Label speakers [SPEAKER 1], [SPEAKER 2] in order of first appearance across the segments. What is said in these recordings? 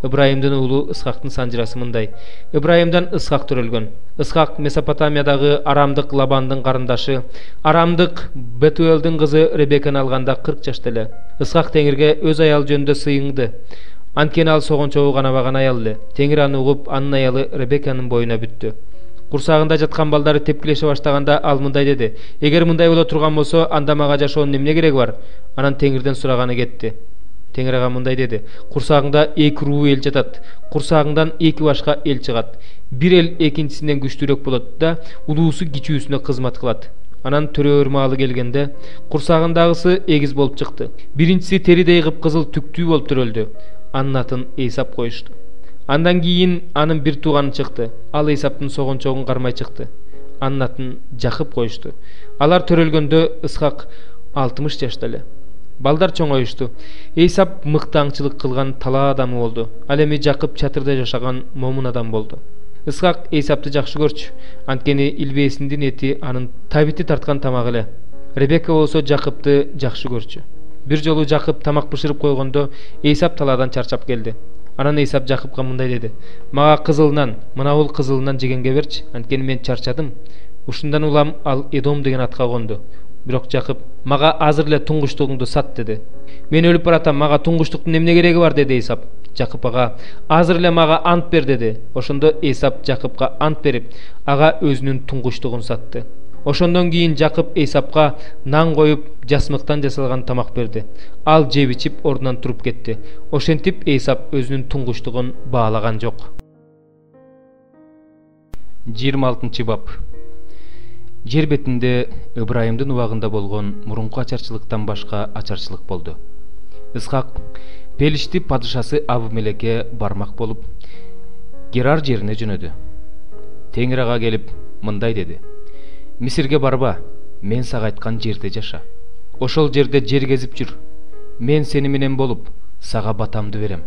[SPEAKER 1] Ыбрайымдын уулу Ысхактын санжырасы мындай. Ыбрайымдан Ысхак төрөлгөн. Ысхак Месопотамиядагы Арамдык Лабандын карындашы, Арамдык Бетуэлдин кызы Ребеканы алганда 40 жашта эле. Ысхак Теңирге өз аял жөнүндө сыйынды. Анткени ал согончогу гана баган аял эле. Теңир аны угуп, анын аялы Ребеканын боюна бүттү. Курсагында жаткан балдары тепкилеше баштаганда ал мындай деди. Эгер мындай боло турган болсо, анда мага жашоонун эмне кереги бар? Анан Теңирден сураганы кетти. Теңир ага мындай деди. Курсагыңда 2 руу эл жатат. Курсагыңдан 2 башка эл чыгат. Бир эл экинчисинен күчтүүрөөк болот да, улуусу кичүүсүнө кызмат кылат. Анан төрөөр маалы келгенде, курсагындагысы эгиз болуп чыкты. Биринчиси теридей кыпкызыл түктүү болуп төрөлдү. Анын атын Эйсап коюшту. Андан кийин анын бир тууганы чыкты. Ал Эйсаптын согончогун кармай чыкты. Анын атын Жакып коюшту. Алар төрөлгөндө Ысхак 60 жашта эле. Балдар чоңоюшту. Эйсап мыкты аңчылык кылган талаа адамы болду. Ал эми Жакып чатырда жашаган момун адам болду. Ысхак Эйсапты жакшы көрчү. Анткени илбээсиндин эти анын табити тарткан тамагы эле. Ребека болсо Жакыпты жакшы көрчү. Бир жолу Жакып тамак бышырып койгондо Эйсап талаадан чарчап келди. Анан Эйсап Жакыпка мындай деди. Мага кызылынан, мына бул кызылынан жегенге берчи, анткени мен чарчадым. Ушундан улам ал Эдом деген атка конду. Бирок Жакып, мага азыр эле туңгуштугуңду сат деди. Мен өлүп баратам, мага туңгуштуктун эмне кереги бар деди Эйсап. Жакып ага, азыр эле мага ант бер деди. Ошондо Эйсап Жакыпка ант берип, ага өзүнүн туңгуштугун сатты. Ошондон кийин Жакып Эйсапка нан коюп, жасмыктан жасалган тамак берди. Ал жеп ичип ордунан туруп кетти. Ошентип Эйсап өзүнүн туңгуштугун баалаган жок. 26 бап. Жер бетинде Ыбрайымдын убагында болгон мурунку ачарчылыктан башка ачарчылык болду. Ысхак Пелишти падышасы Абимелекке бармак болуп, Герар жерине жөнөдү. Теңир ага келип мындай деди. Мисирге барба, мен сага айткан жерде жаша. Ошол жерде жер кезип жүр. Мен сени менен болуп, сага батамды берем.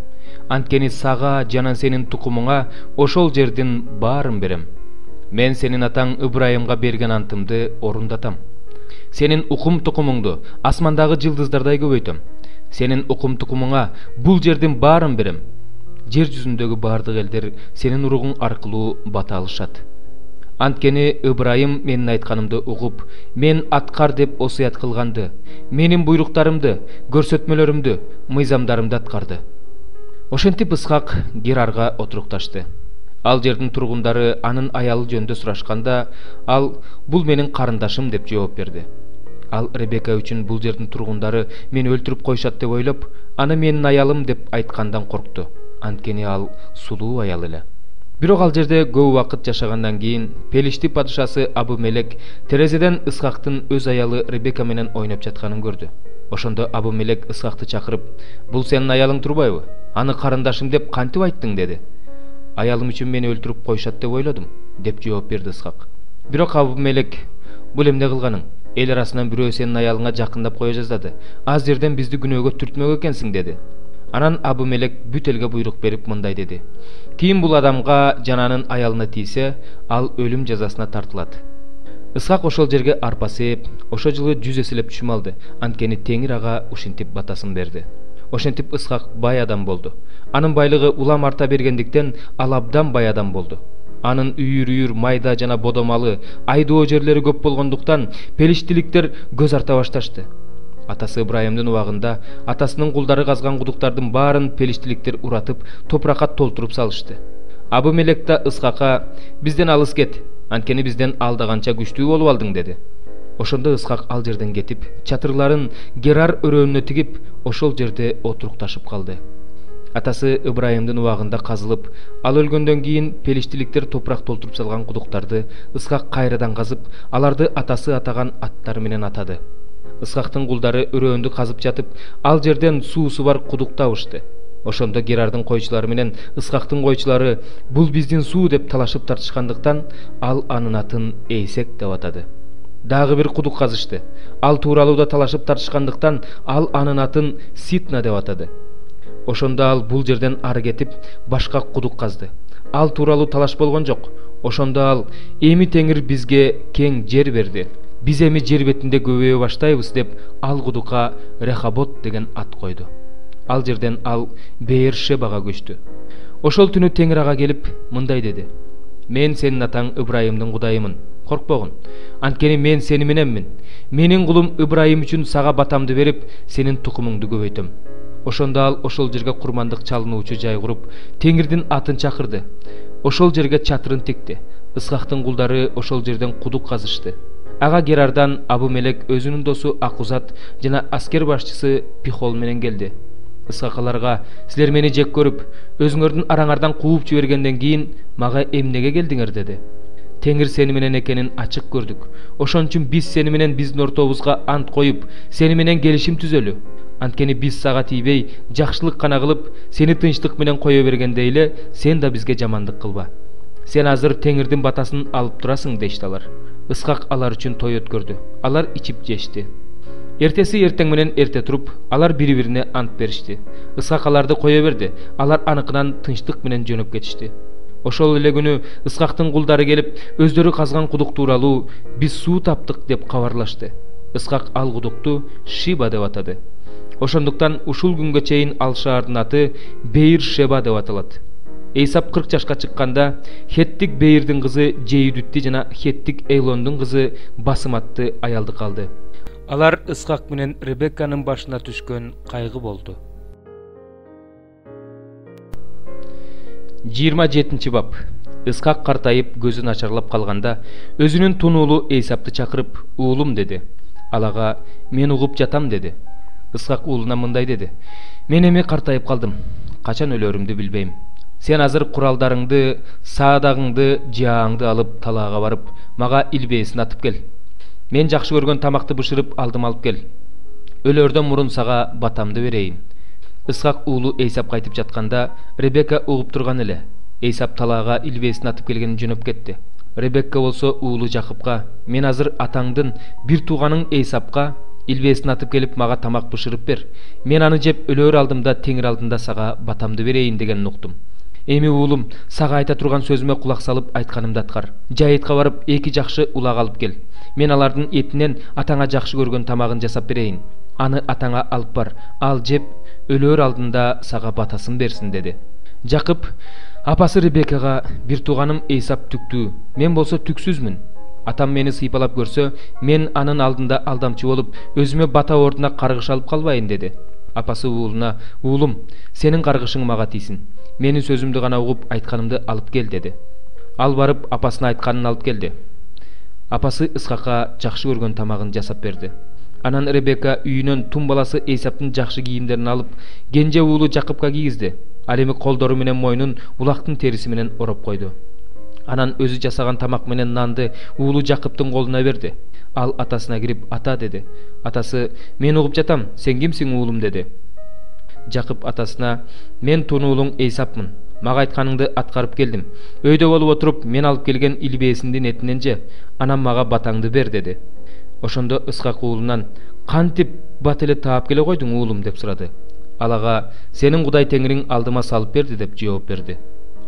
[SPEAKER 1] Анткени сага жана сенин тукумуңа ошол жердин баарын берем. Мен сенин атаң Ыбрайымга берген антымды орундатам. Сенин укум тукумуңду асмандагы жылдыздардай көбөйтөм. Сенин укум тукумуңа бул жердин баарын берем. Жер жүзүндөгү баардык элдер сенин уругуң аркылуу бата алышат. Анткени Ыбрайым менин айтканымды угуп, мен аткар деп осуят кылганды, менин буйруктарымды, көрсөтмөлөрүмдү, мыйзамдарымды аткарды. Ошентип Ысхак Герарга отурукташты. Ал жердин тургундары анын аялы жөнүндө сурашканда, ал бул менин карындашым деп жооп берди. Ал Ребека үчүн бул жердин тургундары мени өлтүрүп коюшат деп ойлоп, аны менин аялым деп айткандан коркту. Анткени ал сулуу аял эле. Бирок ал жерде көп убакыт жашагандан кийин Пелишти падышасы Абимелек терезеден Ысхактын өз аялы Ребека менен ойноп жатканын көрдү. Ошондо Абимелек Ысхакты чакырып, бул сенин аялың турбайбы? Аны карындашым деп кантип айттың деди. Аялым үчүн мени өлтүрүп коюшат деп ойлодум, деп жооп берди Ысхак. Бирок Абимелек, бул эмне кылганың? Эл арасынан бирөө сенин аялыңа жакындап кое жаздады. Аз жерден бизди күнөөгө түртмөк экенсиң деди. Анан Абимелек бүт элге буйрук берип мындай деди. Ким бул адамга жананын аялына тийсе, ал өлүм жазасына тартылат. Ысхак ошол жерге арпа сээп, ошо жылы 100 эселеп түшүм алды. Анткени Теңир ага ушинтип батасын берди. Ошентип Ысхак бай адам болду. Анын байлыгы улам арта бергендиктен ал абдан бай адам болду. Анын үйүр майда жана бодомалы, айдоо жерлери көп болгондуктан Пелиштиликтер көз арта башташты. Атасы Ыбрайымдын убагында атасынын кулдары казган кудуктардын баарын Пелиштиликтер уратып, топуракка толтуруп салышты. Абимелек да Ысхакка бизден алыс кет, анткени бизден алдаганча күчтүү болуп алдың деди. Ошондо Ысхак ал жерден кетип, чатырларын Герар өрөөнүнө тигип, ошол жерде отурукташып калды. Атасы Ыбрайымдын убагында казылып, ал өлгөндөн кийин Пелиштиликтер топурак толтуруп салган кудуктарды Ысхак кайрадан казып, аларды атасы атаган аттары менен атады. Ысхактын кулдары өрөөндү казып жатып, ал жерден суусу бар кудук табышты. Ошондо Герардын койчулары менен Ысхактын койчулары бул биздин суу деп талашып тартышкандыктан, ал анын атын Эйсек деп атады. Дагы бир кудук казышты. Ал тууралуу да талашып тартышкандыктан, ал анын атын Ситна деп атады. Ошондо ал бул жерден ары кетип, башка кудук казды. Ал тууралуу талаш болгон жок. Ошондо ал эми Теңир бизге кең жер берди. Биз эми жер бетинде көбөйө баштайбыз деп ал кудукка Рехобот деген ат койду. Ал жерден ал Беершебага көчтү. Ошол түнү Теңир ага келип мындай деди: "Мен сенин атаң Ыбрайымдын кудайымын. Коркпогун. Анткени мен сени мененмин. Менин кулум Ыбрайым үчүн сага батамды берип, сенин тукумуңду көбөйтөм." Ошондо ал ошол жерге курмандык чалынуучу жай куруп, Теңирдин атын чакырды. Ошол жерге чатырын тикти. Ысхактын кулдары ошол жерден кудук казышты. Ага Герардан Абу-Мелек өзүнүн досу Акузат жана аскер башчысы Пихол менен келди. Ысхак аларга: "Силер мени жек көрүп, өзүңөрдүн араңардан кууп жибергенден кийин мага эмнеге келдиңер?" деди. "Теңир сени менен экенин ачык көрдүк. Ошон үчүн биз сени менен биздин ортобузга ант коюп, сени менен келишим түзөлү. Анткени биз сага тийбей, жакшылык гана кылып, сени тынчтык менен кое бергендей эле, сен да бизге жамандык кылба. Сен азыр Теңирдин батасын алып турасың" дешти алар. Ысхак алар үчүн той өткөрдү. Алар ичип жешти. Эртеси эртең менен эрте туруп, алар бири-бирине ант беришти. Ысхак аларды кое берди. Алар аныкынан тынчтык менен жөнөп кетишти. Ошол эле күнү Ысхактын кулдары келип, өздөрү казган кудук тууралуу "Биз суу таптык" деп кабарлашты. Ысхак ал кудукту Шиба деп атады. Ошондуктан ушул күнгө чейин ал шаардын аты Бейир Шеба деп аталат. Эйсап 40 жашка чыкканда Хеттик Бейирдин кызы Жейдүтти жана Хеттик Эйлондун кызы Басым атты аялды калды. Алар Ысхак менен Ребекканын башына түшкөн кайгы болду. 27 бап. Ысхак картайып көзү начарлап калганда өзүнүн тунуулу Эйсапты чакырып, "Уулум" деди. Алага: "Мен угуп жатам" деди. Ысхак уулуна мындай деди: "Мен эми картайып калдым. Качан өлөрүмдү билбейм. Сен азыр куралдарыңды, саадагыңды, жааңды алып талаага барып, мага илбээсин атып кел. Мен жакшы көргөн тамакты бышырып алдым алып кел. Өлөрдөн мурун сага батамды берейин." Ысхак уулу Эйсап кайтып жатканда Ребекка угуп турган эле. Эйсап талаага илбээсин атып келген жөнөп кетти. Ребекка болсо уулу Жакыпка: "Мен азыр атаңдын бир тууганың Эйсапка илбээсин атып келип мага тамак бышырып бер. Мен аны жеп өлөр алдымда Теңир алдында сага батамды берейин" дегенин уктум. "Эми уулум, сага айта турган сөзүмө кулак салып айтканымды аткар. Жайытка барып 2 жакшы улак алып кел. Мен алардын этинен атаңа жакшы көргөн тамагын жасап берейин. Аны атаңа алып бар. Ал жеп өлөр алдында сага батасын берсин" деди. Жакып апасы Ребеккага: "Бир тууганым Эйсап түктүү, мен болсо түксүзмүн. Атам мени сыйпалап көрсө, мен анын алдында алдамчы болуп, өзүмө бата ордуна каргыш алып калбайын" деди. Апасы уулуна: "Уулум, сенин каргышың мага тийсин. Менин сөзүмдү гана угуп айтканымды алып кел" деди. Ал барып апасына айтканын алып келди. Апасы Ысхакка жакшы көргөн тамагын жасап берди. Анан Ребекка үйүнөн тун баласы Эйсаптын жакшы кийимдерин алып, кенже уулу Жакыпка кийгизди. Ал эми колдору менен мойнун улактын териси менен ороп койду. Анан өзү жасаган тамак менен нанды уулу Жакыптын колуна берди. Ал атасына кирип: "Ата" деди. Атасы: "Мен угуп жатам, сен кимсиң уулум" деди. Жакып атасына: "Мен тунуулуң Эйсапмын. Мага айтканыңды аткарып келдим. Өйдө болуп отуруп мен алып келген илбээсиндин этинен же, анан мага батаңды бер" деди. Ошондо Ысхак уулунан: "Кантип бат эле таап келе койдуң уулум" деп сурады. Ал ага: "Сенин Кудай Теңириң алдыма салып берди" деп жооп берди.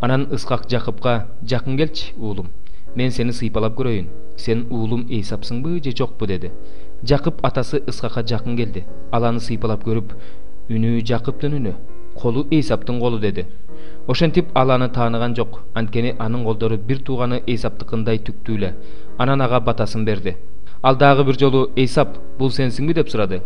[SPEAKER 1] Анан Ысхак Жакыпка: "Жакын келчи уулум. Мен сени сыйпалап көрөйүн. Сен уулум Эйсапсыңбы же жокпу" деди. Жакып атасы Ысхакка жакын келди. Ал аны сыйпалап көрүп: "Үнү Жакыптын үнү, колу Эйсаптын колу" деди. Ошентип ал аны тааныган жок, анткени анын колдору бир тууганы Эйсаптыкындай түктүү эле. Анан ага батасын берди. Ал дагы бир жолу: "Эйсап, бул сенсиңби" деп сурады.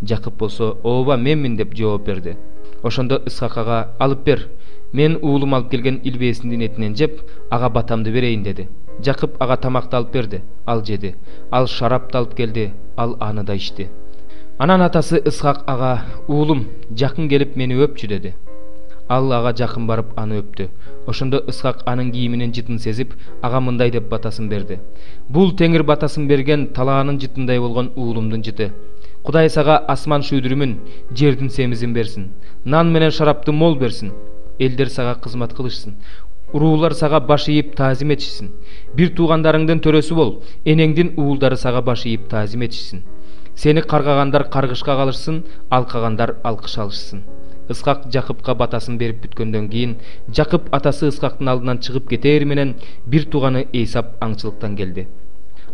[SPEAKER 1] Жакып болсо: "Ооба, менмин" деп жооп берди. Ошондо Ысхак ага: "Алып бер. Мен уулум алып келген илбээсиндин этинен жеп, ага батамды берейин" деди. Жакып ага тамакты алып берди. Ал жеди. Ал шарапты алып келди. Ал аны да ичти. Анан атасы Ысхак ага: "Уулум, жакын келип мени өпчү" деди. Ал ага жакын барып аны өптү. Ошондо Ысхак анын кийиминин жытын сезип, ага мындай деп батасын берди: "Бул Теңир батасын берген талаанын жытындай болгон уулумдун жыты. Кудай сага асман шүйдүрүмүн, жердин семизин берсин. Нан менен шарапты мол берсин. Элдер сага кызмат кылышсын. Уруулар сага баш ийип таазим этишсин. Бир туугандарыңдын төрөсү бол, энеңдин уулдары сага баш ийип таазим этишсин. Сени каргагандар каргышка калышсын, алкагандар алкыш алышсын." Ысхак Жакыпка батасын берип бүткөндөн кийин Жакып атасы Ысхактын алдынан чыгып кетери менен бир тууганы Эйсап аңчылыктан келди.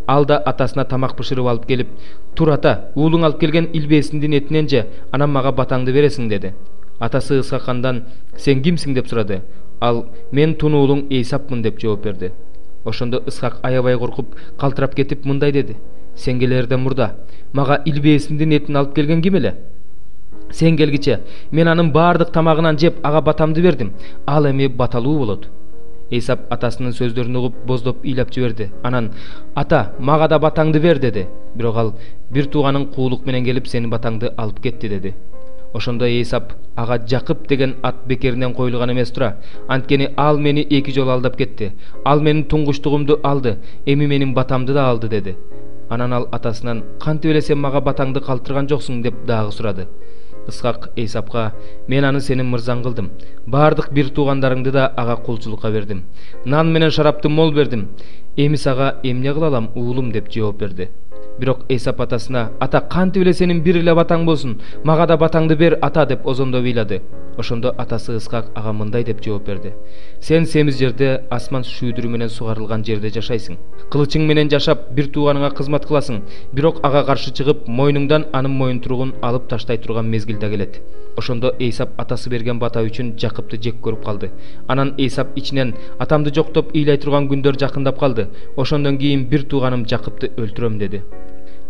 [SPEAKER 1] Ал да атасына тамак бышырып алып келип: "Тур ата, уулуң алып келген илбээсиндин этинен же, анан мага батаңды бересиң" деди. Атасы Ысхак андан: "Сен кимсиң" деп сурады. Ал мен тунуулуң Эйсапмын деп жооп берди. Ошондо Ысхак аябай коркуп, калтырап кетип мындай деди: Сен келерден мурда мага илбээсиңдин этин алып келген ким эле? Сен келгиче мен анын баардык тамагынан жеп ага батамды бердим. Ал эми баталуу болот. Эйсап атасынын сөздөрүн угуп боздоп ыйлап жиберди. Анан: Ата, мага да батаңды бер деди. Бирок ал: Бир тууганың куулук менен келип сенин батаңды алып кетти деди. Ошондо Эйсап ага Жакып деген ат бекеринен коюлган эмес тура. Анткени ал мени 2 жолу алдап кетти. Ал менин туңгучтугумду алды, эми менин батамды да алды деди. Анан ал атасынан: Кантип эле сен мага батаңды калтырган жоксуң деп дагы сурады. Ысхак Эйсапка: Мен аны сенин мырзаң кылдым. Бардык бир туугандарыңды да ага кулчулукка бердим. Нан менен шарапты мол бердим. Эми сага эмне кыла алам, уулум деп жооп берди. Бирок Эйсап атасына: Ата, кантип эле сенин бир эле батаң болсун? Мага да батаңды бер, ата деп озондоп ыйлады. Ошондо атасы Ысхак ага мындай деп жооп берди: Сен семиз жерде, асман шүүдүрү менен сугарылган жерде жашайсың. Кылычың менен жашап, бир тууганыңа кызмат кыласың. Бирок ага каршы чыгып, мойнуңдан анын моюнтуругун алып таштай турган мезгил да келет. Ошондо Эйсап атасы берген бата үчүн Жакыпты жек көрүп калды. Анан Эйсап ичинен: Атамды жоктоп ыйлай турган күндөр жакындап калды. Ошондон кийин бир тууганым Жакыпты өлтүрөм деди.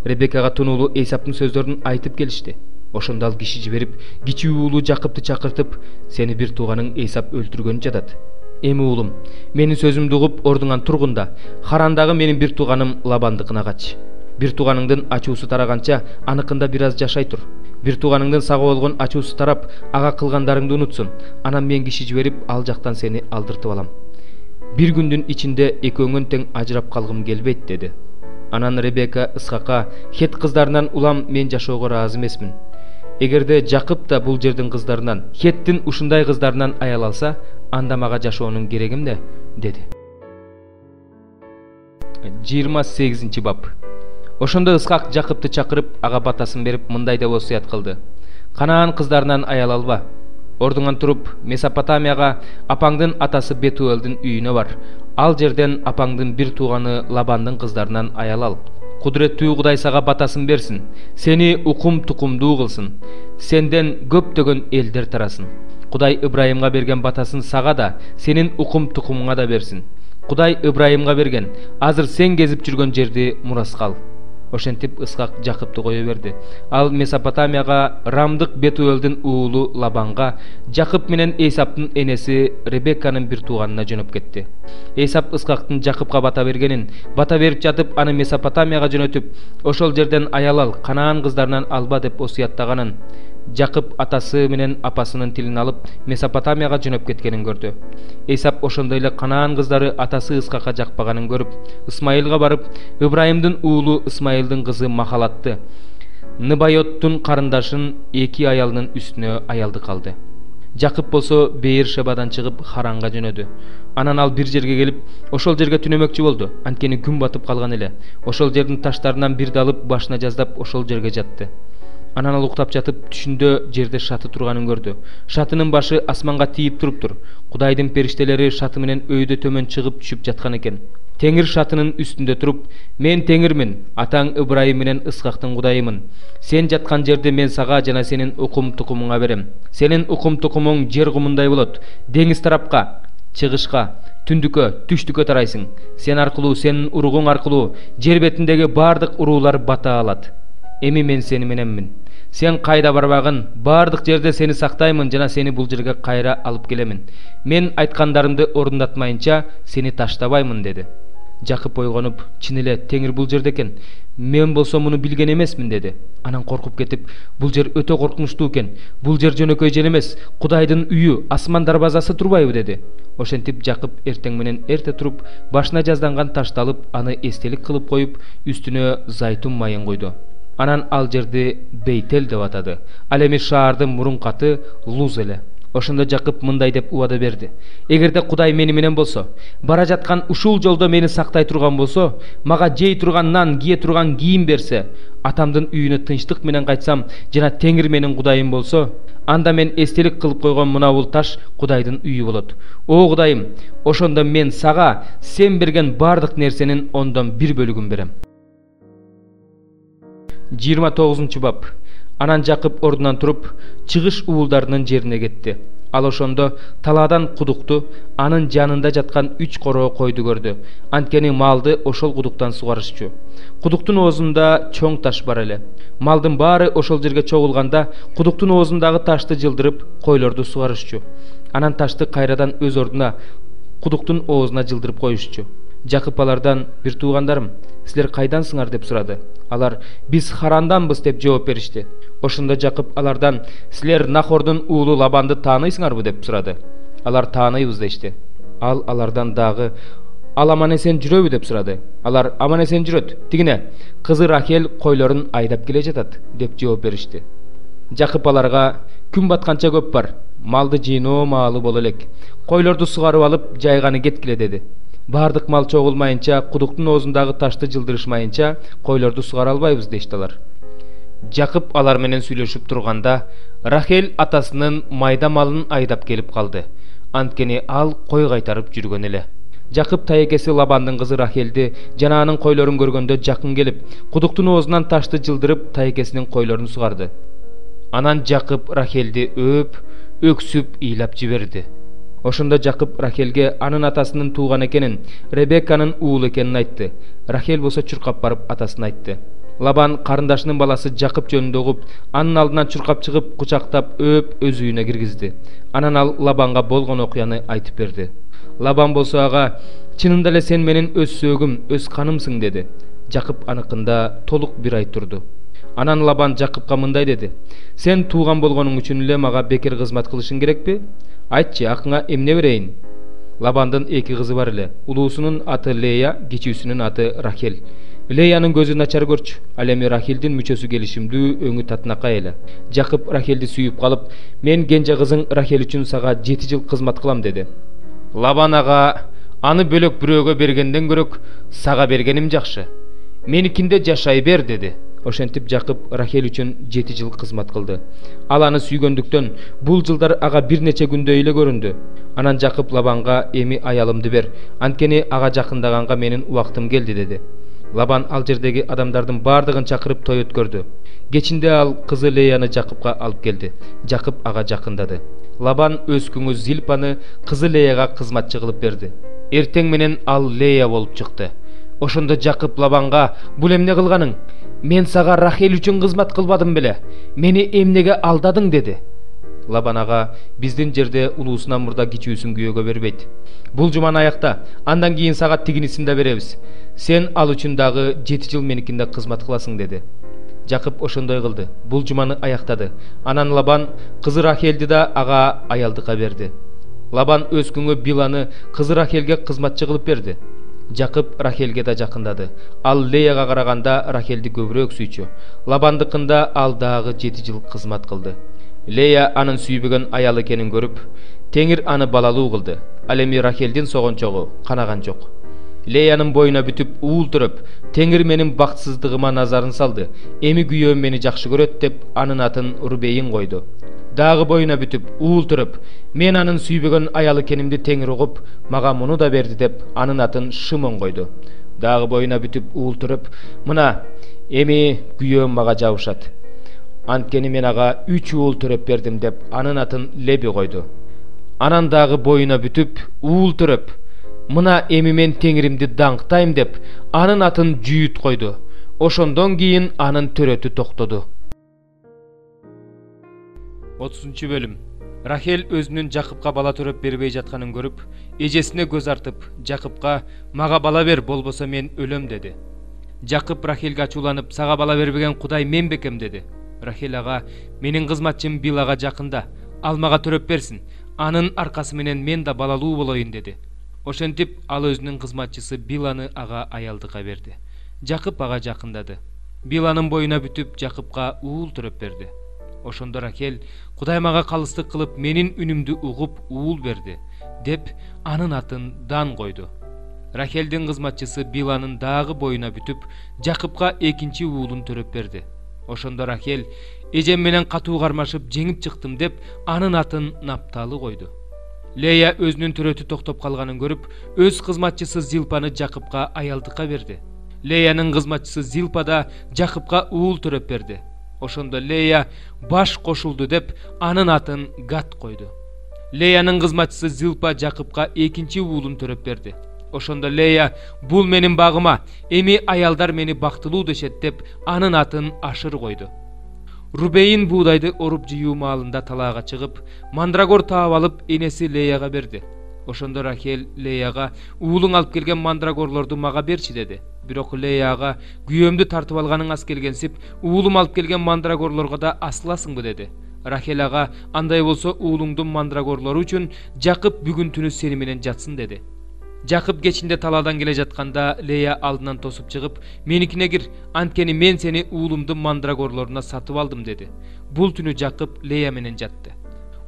[SPEAKER 1] Ребекага тунуулу Эйсаптын сөздөрүн айтып келишти. Ошондо ал киши жиберип, кичүү уулу Жакыпты чакыртып: Сени бир тууганың Эйсап өлтүргөнү жатат. Эми уулум, менин сөзүмдү угуп ордуңан тургунда, Харандагы менин бир тууганым Лабандыкына кач. Бир тууганыңдын ачуусу тараганча, аныкында бир аз жашай тур. Бир тууганыңдын сага болгон ачуусу тарап, ага кылгандарыңды унутсун. Анан мен киши жиберип, ал жактан сени алдыртып алам. Бир күндүн ичинде экөөңөн тең ажырап калгым келбейт деди. Анан Ребека Ысхакка: Хет кыздарынан улам мен жашоого ыраазы эмесмин. Эгерде Жакып да бул жердин кыздарынан, Хеттин ушундай кыздарынан аял алса, анда мага жашоонун кереги эмне? Деди. 28 бап. Ошондо Ысхак Жакыпты чакырып, ага батасын берип мындай деп осуят кылды: Канаан кыздарынан аял алба. Ордуңан туруп, Месопотамияга апаңдын атасы Бетуэлдин үйүнө бар. Ал жерден апаңдын бир тууганы Лабандын кыздарынан аял ал. Кудуреттүү Кудай сага батасын берсин. Сени укум тукумдуу кылсын. Сенден көптөгөн элдер тарасын. Кудай Ибрайымга берген батасын сага да, сенин укум тукумуңа да берсин. Кудай Ибрайымга берген, азыр сен кезип жүргөн жерди мураска ал. Ошентип Ысхак Жакыпты кое берди. Ал Месопотамияга Рамдык Бетуэлдин уулу Лабанга Жакып менен Эйсаптын энеси Ребекканын бир тууганына жөнөп кетти. Эйсап Ысхактын Жакыпка бата бергенин, бата берип жатып аны Месопотамияга жөнөтүп, ошол жерден аял ал, Канаан кыздарынан алба деп осуяттаганын, Жакып атасы менен апасынын тилин алып Месопотамияга жөнөп кеткенин көрдү. Эйсап ошондой эле Канаан кыздары атасы Ысхакка жакпаганын көрүп, Исмаилга барып, Ибрайымдын уулу Исмаилдин кызы Махалатты, Ныбайоттун карындашын 2 аялынын үстүнө аялдык алды. Жакып болсо Бейир-шебадан чыгып Харанга жөнөдү. Анан ал бир жерге келип, ошол жерге түнөмөкчү болду. Анткени күн батып калган эле. Ошол жердин таштарынан бирди алып башына жаздап ошол жерге жатты. Анан ал уктап жатып түшүндө жерде шаты турганын көрдү. Шатынын башы асманга тийип туруптур. Кудайдын периштелери шаты менен өйдө төмөн чыгып түшүп жаткан экен. Теңир шатынын үстүндө туруп: Мен Теңирмин, атаң Ибрайым менен Ысхактын Кудайымын. Сен жаткан жерди мен сага жана сенин укум тукумуңа берем. Сенин укум тукумуң жер кумундай болот. Деңиз тарапка, чыгышка, түндүккө, түштүккө тарайсың. Сен аркылуу, сенин уругуң аркылуу жер бетиндеги бардык уруулар бата алат. Эми мен сени мененмин. Сен кайда барбагын, бардык жерде сени сактаймын жана сени бул жерге кайра алып келемин. Мен айткандарымды орундатмайынча сени таштабаймын деди. Жакып ойгонуп: Чын эле Теңир бул жерде экен. Мен болсо муну билген эмесмин деди. Анан коркуп кетип: Бул жер өтө коркунучтуу экен. Бул жер жөнөкөй жер эмес, Кудайдын үйү, асман дарбазасы турбайбы деди. Ошентип Жакып эртең менен эрте туруп, башына жазданган ташты алып, аны эстелик кылып коюп, үстүнө зайтун майын куйду. Анан ал жерди Бейтел деп атады. Ал эми шаардын мурунку аты Луз эле. Ошондо Жакып мындай деп убада берди: Эгерде Кудай мени менен болсо, бара жаткан ушул жолдо мени сактай турган болсо, мага жей турган нан, кие турган кийим берсе, атамдын үйүнө тынчтык менен кайтсам, жана Теңир менин Кудайым болсо, анда мен эстелик кылып койгон мына бул таш Кудайдын үйү болот. О Кудайым, ошондо мен сага сен берген бардык нерсенин 1/10 бөлүгүн берем. 29 бап. Анан Жакып ордунан туруп, чыгыш уулдарынын жерине кетти. Ал ошондо талаадан кудукту, анын жанында жаткан 3 короо койду көрдү. Анткени малды ошол кудуктан сугарышчу. Кудуктун оозунда чоң таш бар эле. Малдын баары ошол жерге чогулганда кудуктун оозундагы ташты жылдырып, койлорду сугарышчу. Анан ташты кайрадан өз ордуна кудуктун оозуна жылдырып коюшчу. Жакып алардан: "Бир туугандарым, силер кайдансыңар?" деп сурады. Алар: "Биз Харанданбыз" деп жооп беришти. Ошондо Жакып алардан: "Силер Нахордун уулу Лабанды тааныйсыңарбы?" деп сурады. Алар: "Тааныйбыз" дешти. Ал алардан дагы: "Ал аман эсен жүрөбү?" деп сурады. Алар: "Аман эсен жүрөт. Тигине кызы Рахел койлорун айдап келе жатат" деп жооп беришти. Жакып аларга: "Күн батканча көп бар. Малды жыйноо маалы боло элек. Койлорду сугарып алып, жайганы кеткиле" деди. Бардык мал чогулмайынча, кудуктун оозундагы ташты жылдырышмайынча, койлорду сугара албайбыз дешти алар. Жакып алар менен сүйлөшүп турганда, Рахел атасынын майда малын айдап келип калды. Анткени ал кой кайтарып жүргөн эле. Жакып таекеси Лабандын кызы Рахелди жана анын койлорун көргөндө жакын келип, кудуктун оозунан ташты жылдырып, таекесинин койлорун сугарды. Анан Жакып Рахелди өксүп ыйлап жиберди. Ошондо Жакып Рахелге анын атасынын тууган экенин, Ребекканын уулу экенин айтты. Рахел болсо чуркап барып атасына айтты. Лабан карындашынын баласы Жакып жөнүндө угуп, анын алдынан чуркап чыгып, кучактап өз үйүнө киргизди. Анан ал Лабанга болгон окуяны айтып берди. Лабан болсо ага: "Чынында эле сен менин өз сөөгүм, өз канымсың" деди. Жакып аныкында толук 1 ай турду. Анан Лабан Жакыпка мындай деди: "Сен тууган болгонуң үчүн эле мага бекер кызмат кылышың керекпи? Айтчы, акыңа эмне берейин?" Лабандын 2 кызы бар эле. Улуусунун аты Лея, кичүүсүнүн аты Рахел. Леянын көзү начар көрчү. Ал эми Рахелдин мүчөсү келишимдүү, өңү татынакай эле. Жакып Рахелди сүйүп калып: "Мен кенже кызың Рахел үчүн сага 7 жыл кызмат кылам" деди. Лабан ага: "Аны бөлөк бирөөгө бергенден көрөк, сага бергеним жакшы. Меникинде жашай бер" деди. Ошентип Жакып Рахел үчүн 7 жыл кызмат кылды. Ал аны сүйгөндүктөн бул жылдар ага бир нече күндөй эле көрүндү. Анан Жакып Лабанга: "Эми аялымды бер, анткени ага жакындаганга менин убактым келди" деди. Лабан ал жердеги адамдардын бардыгын чакырып той өткөрдү. Кечинде ал кызы Леяны Жакыпка алып келди. Жакып ага жакындады. Лабан өз күңү Зилпаны кызы Леяга кызматчы кылып берди. Эртең менен ал Лея болуп чыкты. Ошондо Жакып Лабанга: "Бул эмне кылганың? Мен сага Рахел үчүн кызмат кылбадым беле? Мени эмнеге алдадың?" деди. Лабан ага: "Биздин жерде улуусунан мурда кичүүсүн күйөөгө бербейт. Бул жуманы аякта, андан кийин сага тигинисин да беребиз. Сен ал үчүн дагы 7 жыл меникинде кызмат кыласың" деди. Жакып ошондой кылды. Бул жуманы аяктады. Анан Лабан кызы Рахелди да ага аялдыкка берди. Лабан өз күңү Биланы кызы Рахелге кызматчы кылып берди. Жакып Рахелге да жакындады. Ал Леяга караганда Рахелди көбүрөөк сүйчү. Лабандыкында ал дагы 7 жыл кызмат кылды. Лея анын сүйбөгөн аялы экенин көрүп, Теңир аны балалуу кылды. Ал эми Рахелдин согончогу канаган жок. Леянын боюна бүтүп уул төрөп, Теңир менин бактсыздыгыма назарын салды. Эми күйөөм мени жакшы көрөт деп анын атын Рубейин койду. Дагы боюна бүтүп уул төрөп, мен анын сүйбөгөн аялы экенимди Теңир угуп, мага муну да берди деп анын атын Шимон койду. Дагы боюна бүтүп уул төрөп, мына эми күйөөм мага жабышат. Анткени мен ага 3 уул төрөп бердим деп анын атын Леби койду. Анан дагы боюна бүтүп уул төрөп, мына эми мен Теңиримди даңктайм деп анын атын Жүйүт койду. Ошондон кийин анын төрөтү токтоду. 30-бөлүм. Рахел өзүнүн Жакыпка бала төрөп бербей жатканын көрүп, эжесине көз артып, Жакыпка: "Мага бала бер, болбосо мен өлөм" деди. Жакып Рахелге ачууланып: "Сага бала бербеген Кудай мен бекем" деди. Рахел ага: "Менин кызматчым Билага жакында, ал мага төрөп берсин. Анын аркасы менен мен да балалуу болоюн" деди. Ошентип ал өзүнүн кызматчысы Биланы ага аялдыкка берди. Жакып ага жакындады. Биланын боюна бүтүп Жакыпка уул төрөп берди. Ошондо Рахел: "Кудай мага калыстык кылып, менин үнүмдү угуп уул берди" деп анын атын Дан койду. Рахелдин кызматчысы Биланын дагы боюна бүтүп Жакыпка экинчи уулун төрөп берди. Ошондо Рахел: "Эжем менен катуу кармашып жеңип чыктым" деп анын атын Напталы койду. Лея өзүнүн төрөтү токтоп калганын көрүп, өз кызматчысы Зилпаны Жакыпка аялдыкка берди. Леянын кызматчысы Зилпа да Жакыпка уул төрөп берди. Ошондо Лея баш кошулду деп анын атын Гат койду. Леянын кызматчысы Зылпа Жакыпка экинчи уулун төрөп берди. Ошондо Лея бул менин багыма, эми аялдар мени бактылуу дешет деп анын атын Ашыр койду. Рубейн буудайды оруп жыюу маалында талаага чыгып, мандрагор таап алып энеси Леяга берди. Ошондо Рахель Леяга уулуң алып келген мандрагорлорду мага берчи деди. Бирок Леяга күйөөмдү тартып алганың ас келгенсип, уулум алып келген мандрагорлорго да асыласыңбы деди. Рахель ага андай болсо уулуңдун мандрагорлору үчүн Жакып бүгүн түнү сени менен жатсын деди. Жакып кечинде талаадан келе жатканда Лея алдынан тосуп чыгып, меникине кир, анткени мен сени уулумдун мандрагорлоруна сатып алдым деди. Бул түнү Жакып Лея менен жатты.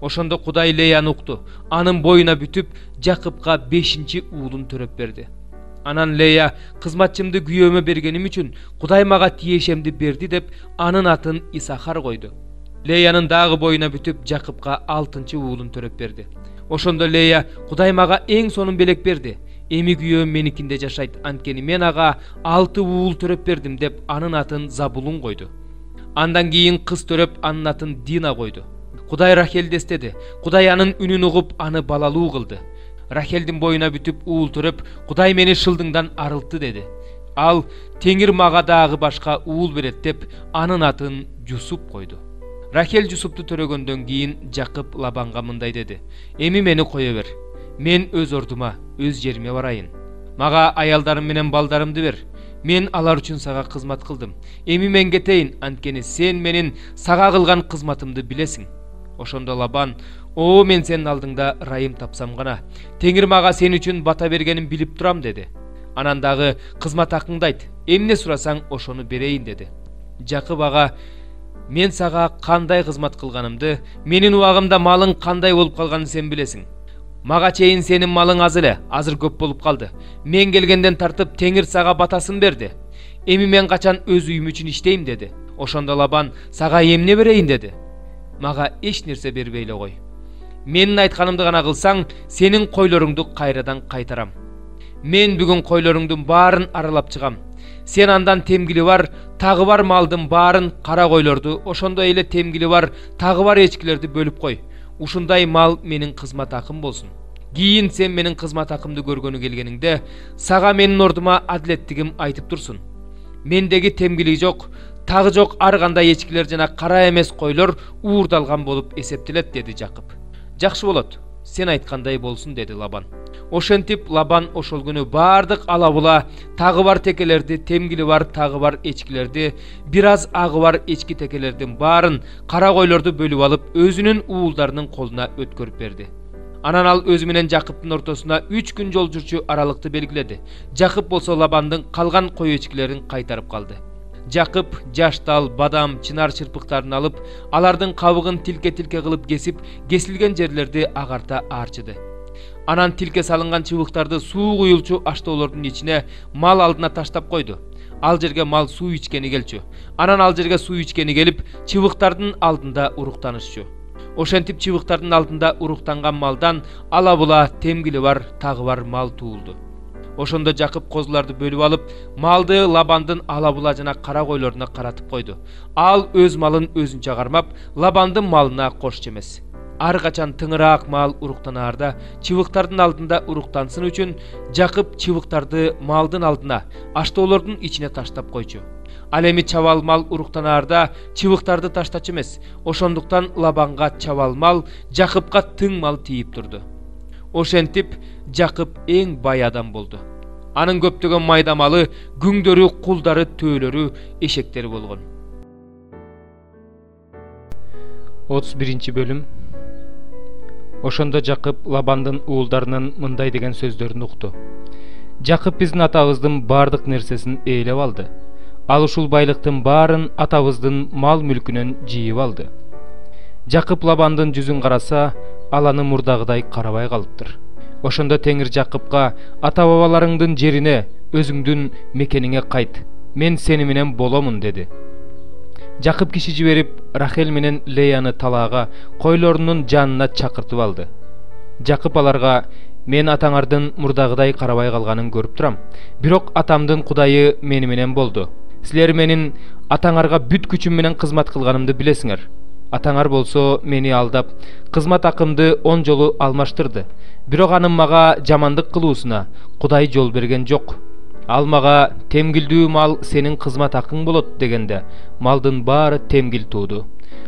[SPEAKER 1] Ошондо Кудай Леяны укту. Анын боюна бүтүп, Жакыпка 5-чи уулун төрөп берди. Анан Лея кызматчымды күйөөмө бергеним үчүн Кудай мага тиешемди берди деп анын атын Исахар койду. Леянын дагы боюна бүтүп, Жакыпка 6-чы уулун төрөп берди. Ошондо Лея Кудай мага эң сонун белек берди. Эми күйөөм меникинде жашайт, анткени мен ага 6 уул төрөп бердим деп анын атын Забулун койду. Андан кийин кыз төрөп анын атын Дина койду. Кудай Рахелди эстеди. Кудай анын үнүн угуп аны балалуу кылды. Рахелдин боюна бүтүп уул төрөп, Кудай мени шылдыңдан арылтты деди. Ал Теңир мага дагы башка уул берет деп анын атын Жусуп койду. Рахель Жусупту төрөгөндөн кийин Жакып Лабанга мындай деди: "Эми мени кое бер. Мен өз ордума, өз жериме барайын. Мага аялдарым менен балдарымды бер. Мен алар үчүн сага кызмат кылдым. Эми мен кетейин, анткени сен менин сага кылган кызматымды билесиң." Ошондо Лабан: "О, мен сенин алдыңда ырайым тапсам гана, Теңир мага сен үчүн бата бергенин билип турам" деди. Анан дагы: "Кызмат акыңды айт, эмне сурасаң ошону берейин" деди. Жакып ага: "Мен сага кандай кызмат кылганымды, менин убагымда малың кандай болуп калганын сен билесиң. Мага чейин сенин малың аз эле, азыр көп болуп калды. Мен келгенден тартып Теңир сага батасын берди. Эми мен качан өз үйүм үчүн иштейм" деди. Ошондо Лабан: "Сага эмне берейин" деди. "Мага эч нерсе бербей эле кой. Менин айтканымды гана кылсаң, сенин койлоруңду кайрадан кайтарам. Мен бүгүн койлоруңдун баарын аралап чыгам. Сен андан темгили бар, тагы бар малдын баарын, кара койлорду, ошондой эле темгили бар, тагы бар эчкилерди бөлүп кой. Ушундай мал менин кызмат акым болсун. Кийин сен менин кызмат акымды көргөнү келгениңде, сага менин ордума адилеттигим айтып турсун. Мендеги темгили жок, тагы жок ар кандай эчкилер жана кара эмес койлор уурдалган болуп эсептелет" деди Жакып. "Жакшы болот, сен айткандай болсун" деди Лабан. Ошентип Лабан ошол күнү бардык ала-була, тагы бар текелерди, темгили бар, тагы бар эчкилерди, бир аз агы бар эчки текелердин баарын, кара койлорду бөлүп алып, өзүнүн уулдарынын колуна өткөрүп берди. Анан ал өзү менен Жакыптын ортосуна 3 күн жол жүрчү аралыкты белгиледи. Жакып болсо Лабандын калган кой эчкилерин кайтарып калды. Жакып жаштал, бадам, чынар чырпыктарын алып, алардын кабыгын тилке-тилке кылып кесип, кесилген жерлерди агарта аарчыды. Анан тилке салынган чыбыктарды суу куюлчу аштоолордун ичине мал алдына таштап койду. Ал жерге мал суу ичкени келчү. Анан ал жерге суу ичкени келип, чыбыктардын алдында уруктанышчу. Ошентип чыбыктардын алдында уруктанган малдан ала-була, темгили бар, тагы бар мал туулду. Ошондо Жакып козуларды бөлүп алып, малды Лабандын ала-була жана кара койлоруна каратып койду. Ал өз малын өзүнчө кармап, Лабандын малына кошчу эмес. Ар качан тыңыраак мал уруктанаарда, чыбыктардын алдында уруктансын үчүн Жакып чыбыктарды малдын алдына, аштоолордун ичине таштап койчу. Ал эми чабал мал уруктанаарда чыбыктарды таштачу эмес. Ошондуктан Лабанга чабал мал, Жакыпка тың мал тийип турду. Ошентип Жакып эң бай адам болду. Анын көптөгөн майда малы, күңдөрү, кулдары, төөлөрү, эшектери болгон. 31 бөлүм. Ошондо Жакып Лабандын уулдарынын мындай деген сөздөрүн укту. "Жакып биздин атабыздын бардык нерсесин ээлеп алды. Ал ушул байлыктын баарын атабыздын мал мүлкүнөн жыйып алды." Жакып Лабандын жүзүн караса, ал аны мурдагыдай карабай калыптыр. Ошондо Теңир Жакыпка: "Ата-бабаларыңдын жерине, өзүңдүн мекениңе кайт. Мен сени менен боломун" деди. Жакып киши жиберип, Рахель менен Леяны талаага, койлорунун жанына чакыртып алды. Жакып аларга: "Мен атаңардын мурдагыдай карабай калганын көрүп турам. Бирок атамдын Кудайы мени менен болду. Силер менин атаңарга бүт күчүм менен кызмат кылганымды билесиңер. Атаңар болсо мени алдап, кызмат акымды 10 жолу алмаштырды. Бирок анын мага жамандык кылуусуна Кудай жол берген жок. Ал мага темгилдүү мал сенин кызмат акың болот дегенде, малдын баары темгил тууду.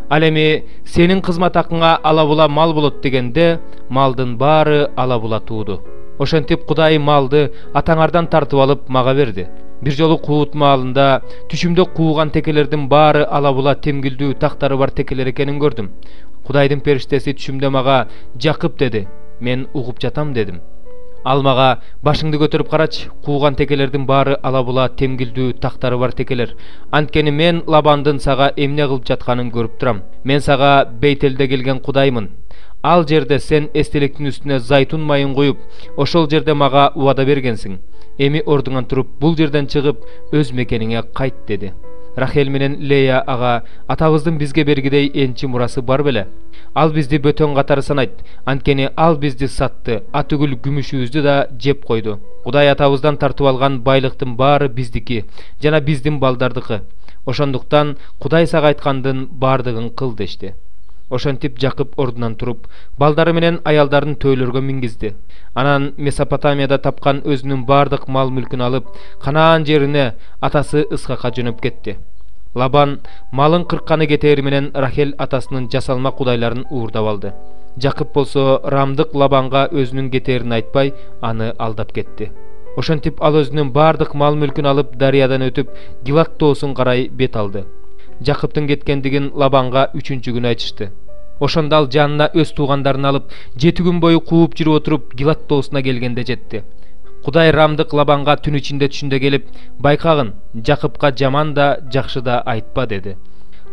[SPEAKER 1] Ал эми сенин кызмат акыңа ала-була мал болот дегенде, малдын баары ала-була тууду. Ошентип Кудай малды атаңардан тартып алып мага берди. Бир жолу куут маалында түшүмдө кууган текелердин баары ала-була темгилдүү тактары бар текелер экенин көрдүм. Кудайдын периштеси түшүмдө мага «Жакып» деди. Мен угуп жатам дедим. Ал мага «Башыңды көтөрүп карачы, кууган текелердин баары ала-була темгилдүү тактары бар текелер. Анткени мен Лабандын сага эмне кылып жатканын көрүп турам. Мен сага Бейтелде келген Кудаймын. Ал жерде сен эстеликтин үстүнө зайтун майын коюп, ошол жерде мага убада бергенсиң. Эми ордуңан туруп, бул жерден чыгып, өз мекениңе кайт деди. Рахел менен Лея ага атабыздын бизге бергидей энчи мурасы бар беле? Ал бизди бөтөн катары санайт, анткени ал бизди сатты, атүгүл күмүшүбүздү да жеп койду. Кудай атабыздан тартып алган байлыктын баары биздики, жана биздин балдардыкы. Ошондуктан Кудай сага айткандын баардыгын кыл дешти. Ошентип Жакып ордунан туруп, балдары менен аялдарын төйлөргө мингизди. Анан Месопотамияда тапкан өзүнүн бардык мал мүлкүн алып, Канаан жерине атасы Исхакка жөнөп кетти. Лабан малын кыркканы кетери менен Рахел атасынын жасалма кудайларын уурдап алды. Жакып болсо Рамдык Лабанга өзүнүн кетерин айтпай, аны алдап кетти. Ошентип ал өзүнүн бардык мал мүлкүн алып дарыядан өтүп, Гилат тоосун карай бет алды. Жакыптын кеткендигин Лабанга 3-чү күнү айтышты. Ошондо ал жанына өз туугандарын алып, 7 күн бою кууп жүрүп отуруп Гилат тоосуна келгенде жетти. Кудай Рамдык Лабанга түн ичинде түшүндө келип, «Байкагын, Жакыпка жаман да, жакшы да айтпа» деди.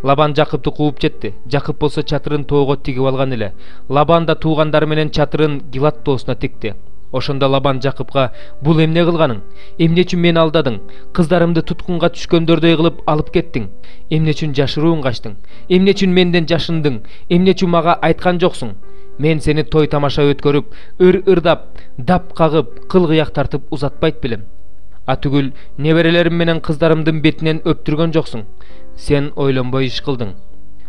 [SPEAKER 1] Лабан Жакыпты кууп жетти. Жакып болсо чатырын тоого тигип алган эле. Лабан да туугандары менен чатырын Гилат тоосуна тикти. Ошондо Лабан Жакыпка: «Бул эмне кылганың? Эмне үчүн мени алдадың? Кыздарымды туткунга түшкөндөрдөй кылып алып кеттиң? Эмне үчүн жашыруун качтың? Эмне үчүн менден жашындың? Эмне үчүн мага айткан жоксуң? Мен сени той тамаша өткөрүп, ыр-ырдап, дап кагып, кыл-кыяк тартып узатпайт белем. Атүгүл неберелерим менен кыздарымдын бетинен өптүргөн жоксуң. Сен ойлонбой иш кылдың.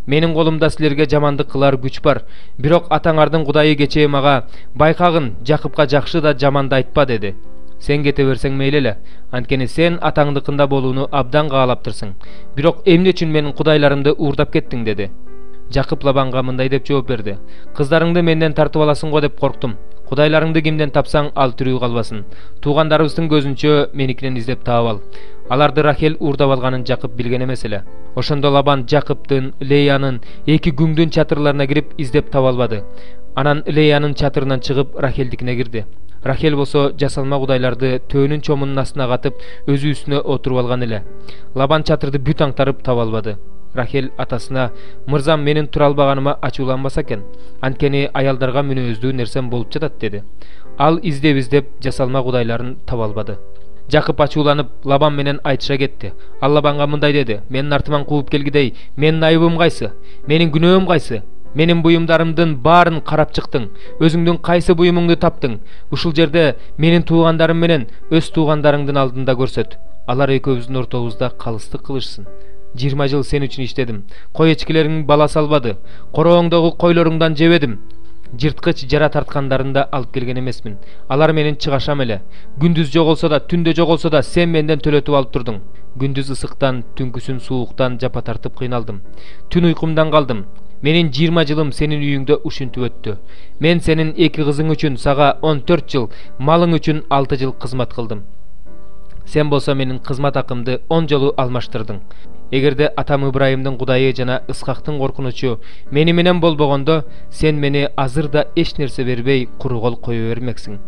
[SPEAKER 1] Менин колумда силерге жамандык кылар күч бар. Бирок атаңардын Кудайы кечээ мага: «Байкагын, Жакыпка жакшы да жаман да айтпа» деди. Сен кете берсең мейли эле, анткени сен атаңдыкында болууну абдан каалаптырсың. Бирок эмне үчүн менин кудайларымды уурдап кеттиң деди. Жакып Лабанга мындай деп жооп берди: «Кыздарыңды менден тартып аласың го деп корктум. Кудайларыңды кимден тапсаң, ал тирүү калбасын. Туугандарыбыздын көзүнчө меникинен издеп таап ал». Аларды Рахел уурдап алганын Жакып билген эмес эле. Ошондо Лабан Жакыптын, Леянын 2 күңдүн чатырларына кирип издеп таба албады. Анан Леянын чатырынан чыгып Рахелдикине кирди. Рахел болсо жасалма кудайларды төөнүн чомунун астына катып, өзү үстүнө отуруп алган эле. Лабан чатырды бүт аңтарып таба албады. Рахел атасына: «Мырзам менин тура албаганыма ачууланбаса экен, анткени аялдарга мүнөздүү нерсем болуп жатат» деди. Ал издеп жасалма кудайларын таба албады. Жакып ачууланып Лабан менен айтыша кетти. Ал Лабанга мындай деди: «Менин артыман кууп келгидей, менин айыбым кайсы? Менин күнөөм кайсы? Менин буюмдарымдын баарын карап чыктың. Өзүңдүн кайсы буюмуңду таптың? Ушул жерде менин туугандарым менен өз туугандарыңдын алдында көрсөт. Алар экөөбүздүн ортобузда калыстык кылышсын. 20 жыл сен үчүн иштедим. Кой эчкилериң бала салбады. Корооңдогу койлоруңдан жебедим. Жырткыч жара тарткандарында алып келген эмесмин. Алар менен чыгашам эле. Күндүз жоголсо да, түндө жоголсо да сен менден төлөтүп алып турдуң. Күндүз ысыктан, түнкүсүн сууктан жапа тартып кыйналдым. Түн уйкумдан калдым. Менин 20 жылым сенин үйүңдө ушинтип өттү. Мен сенин 2 кызың үчүн сага 14 жыл, малың үчүн 6 жыл кызмат кылдым. Сен болсо менин кызмат акымды 10 жолу алмаштырдың. Эгерде атам Ибрайымдын Кудайы жана Исхактын коркунучу мени менен болбогондо, сен мени азыр да эч нерсе бербей куру кол кое бермексиң.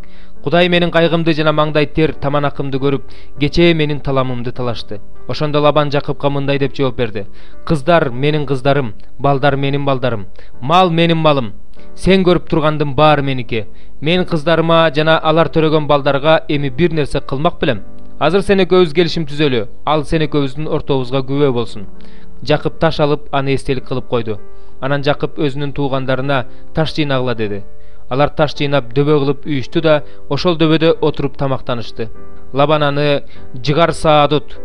[SPEAKER 1] Кудай менин кайгымды жана маңдай тер таманакымды көрүп, кечээ менин таламымды талашты. Ошондо Лабан Жакыпка мындай деп жооп берди: «Кыздар менин кыздарым, балдар менин балдарым, мал менин малым. Сен көрүп тургандын баары меники. Мен кыздарыма жана алар төрөгөн балдарга эми бир нерсе кылмак белем. Азыр сен экөөбүз келишим түзөлү. Ал сен экөөбүздүн ортобузга күбө болсун». Жакып таш алып, аны эстелик кылып койду. Анан Жакып өзүнүн туугандарына: «Таш жыйнагыла» деди. Алар таш жыйнап дөбө кылып үйүштү да, ошол дөбөдө отуруп тамактанышты. Лабан аны Жыгар Саадот,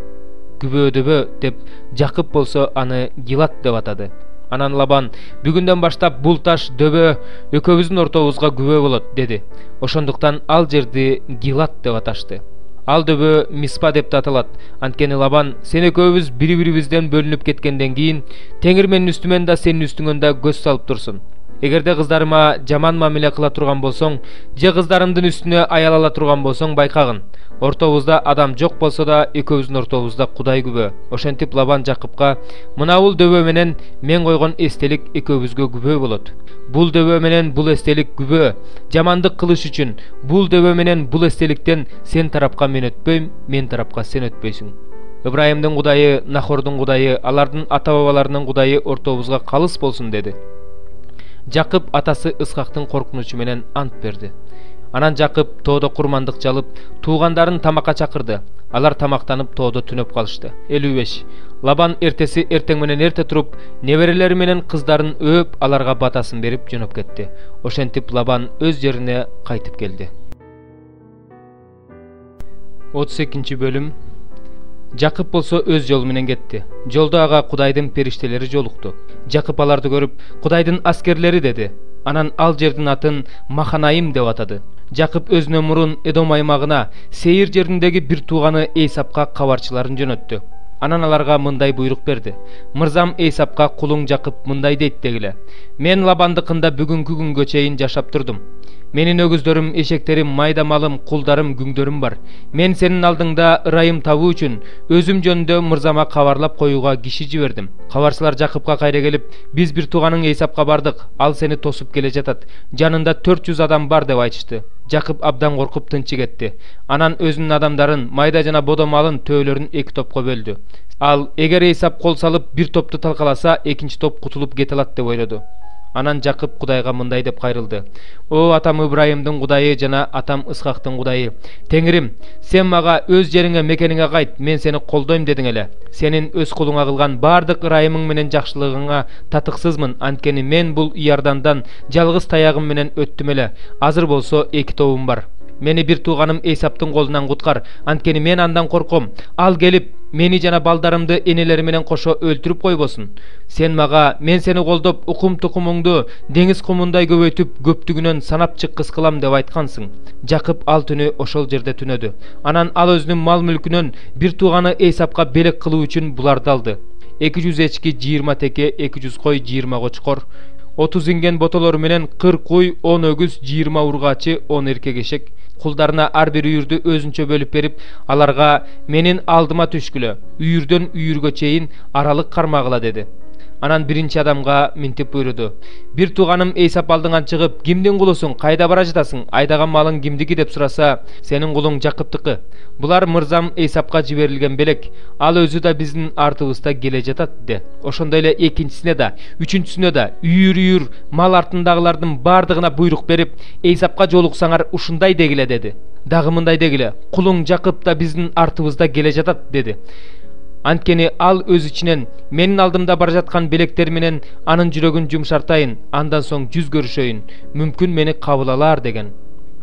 [SPEAKER 1] күбө дөбө деп, Жакып болсо аны Гилат деп атады. Анан Лабан: "Бүгүндөн баштап бул таш дөбө экөөбүздүн ортобузга күбө болот" деди. Ошондуктан ал жерди Гилат деп аташты. Ал дөбө Миспа деп аталат. Анткени Лабан: "Сен экөөбүз бири-бирибизден бөлүнүп кеткенден кийин Теңир менин үстүмөн да сенин үстүңөн да көз салып турсун. Эгерде кыздарыма жаман мамиле кыла турган болсоң, же кыздарымдын үстүнө аял ала турган болсоң байкагын. Ортобузда адам жок болсо да экөөбүздүн ортобузда Кудай күбө." Ошентип Лабан Жакыпка: "Мына бул дөбө менен мен койгон эстелик экөөбүзгө күбө болот. Бул дөбө менен бул эстелик күбө. Жамандык кылыш үчүн бул дөбө менен бул эстеликтен сен тарапка мен өтпөйм, мен тарапка сен өтпөйсүң. Ибрайымдын Кудайы, Нахордун Кудайы, алардын ата-бабаларынын Кудайы ортобузга калыс болсун" деди. Жакып атасы Исхактын коркунучу менен ант берди. Анан Жакып тоодо курмандык жалып, туугандарын тамакка чакырды. Алар тамактанып тоодо түнөп калышты. 55. Лабан эртеси эртең менен эрте туруп, неберелери менен кыздарын өөп, аларга батасын берип жөнөп кетти. Ошентип Лабан өз жерине кайтып келди. 32 бөлүм. Жакып болсо өз жолу менен кетти. Жолдо ага Кудайдын периштелери жолукту. Жакып аларды көрүп: "Кудайдын аскерлери" деди. Анан ал жердин атын Маханаим деп атады. Жакып өзүнөн мурун Эдом аймагына, Сейир жериндеги бир тууганы Эйсапка кабарчыларын жөнөттү. Анан аларга мындай буйрук берди: "Мырзам Эйсапка кулуң Жакып мындай дейт дегиле: Мен Лабандыкында бүгүнкү күнгө чейин жашап турдум. Менин өгүздөрүм, эшектерим, майда малым, кулдарым, күңдөрүм бар. Мен сенин алдыңда ырайым табуу үчүн өзүм жөнүндө мырзама кабарлап коюуга киши жибердим." Кабарчылар Жакыпка кайра келип: "Биз бир тууганың Эйсапка бардык, ал сени тосуп келе жатат. Жанында 400 адам бар" деп айтышты. Жакып абдан коркуп тынчы кетти. Анан өзүнүн адамдарын, майда жана бодо малын, төөлөрүн эки топко бөлдү. Ал эгер Эйсап кол салып бир топту талкаласа, экинчи топ кутулуп кете алат деп ойлоду. Анан Жакып Кудайга мындай деп кайрылды: "О атам Ибрайымдын Кудайы жана атам Исхактын Кудайы, Теңирим, сен мага өз жериңе, мекениңе кайт, мен сени колдойм дедиң эле. Сенин өз кулуңа кылган бардык ырайымың менен жакшылыгыңа татыксызмын, анткени мен бул Иордандан жалгыз таягым менен өттүм эле. Азыр болсо эки тобум бар. Мени бир тууганым Эйсаптын колунан куткар, анткени мен андан корком. Ал келип мени жана балдарымды энелери менен кошо өлтүрүп койбосун. Сен мага, мен сени колдоп, укум-тукумуңду деңиз кумундай көбөйтүп, көптүгүнөн санап чыккыс кылам деп айткансың." Жакып ал түнү ошол жерде түнөдү. Анан ал өзүнүн мал мүлкүнөн бир тууганы Эйсапка белек кылуу үчүн буларды алды. 200 эчки, 20 теке, 200 кой, 20 кочкор, 30 инген ботолору менен 40 куй, 10 өгүз, 20 ургачы, 10 эркек эшек. Кулдарына ар бир үйүрдү өзүнчө бөлүп берип, аларга: "Менин алдыма түшкүлө, үйүрдөн үйүргө чейин аралык кармагыла" деди. Анан биринчи адамга минтип буйруду: "Бир тууганым Эйсап алдыңан чыгып, кимдин кулусуң, кайда бара жатасың, айдаган малың кимдики" деп сураса, "Сенин кулуң Жакыптыкы. Булар мырзам Эйсапка жиберилген белек. Ал өзү да биздин артыбызда келе жатат" де. Ошондой эле экинчисине да, үчүнчүсүнө да үйүр мал артындагылардын бардыгына буйрук берип: "Эйсапка жолуксаңар ушундай дегиле" деди. "Дагы мындай дегиле: кулуң Жакып да биздин артыбызда келе жатат" деди. Анткени ал өз ичинен: "Менин алдымда бара жаткан белектер менен анын жүрөгүн жумшартайын, андан соң жүз көрүшөйүн, мүмкүн мени кабыл алар" деген.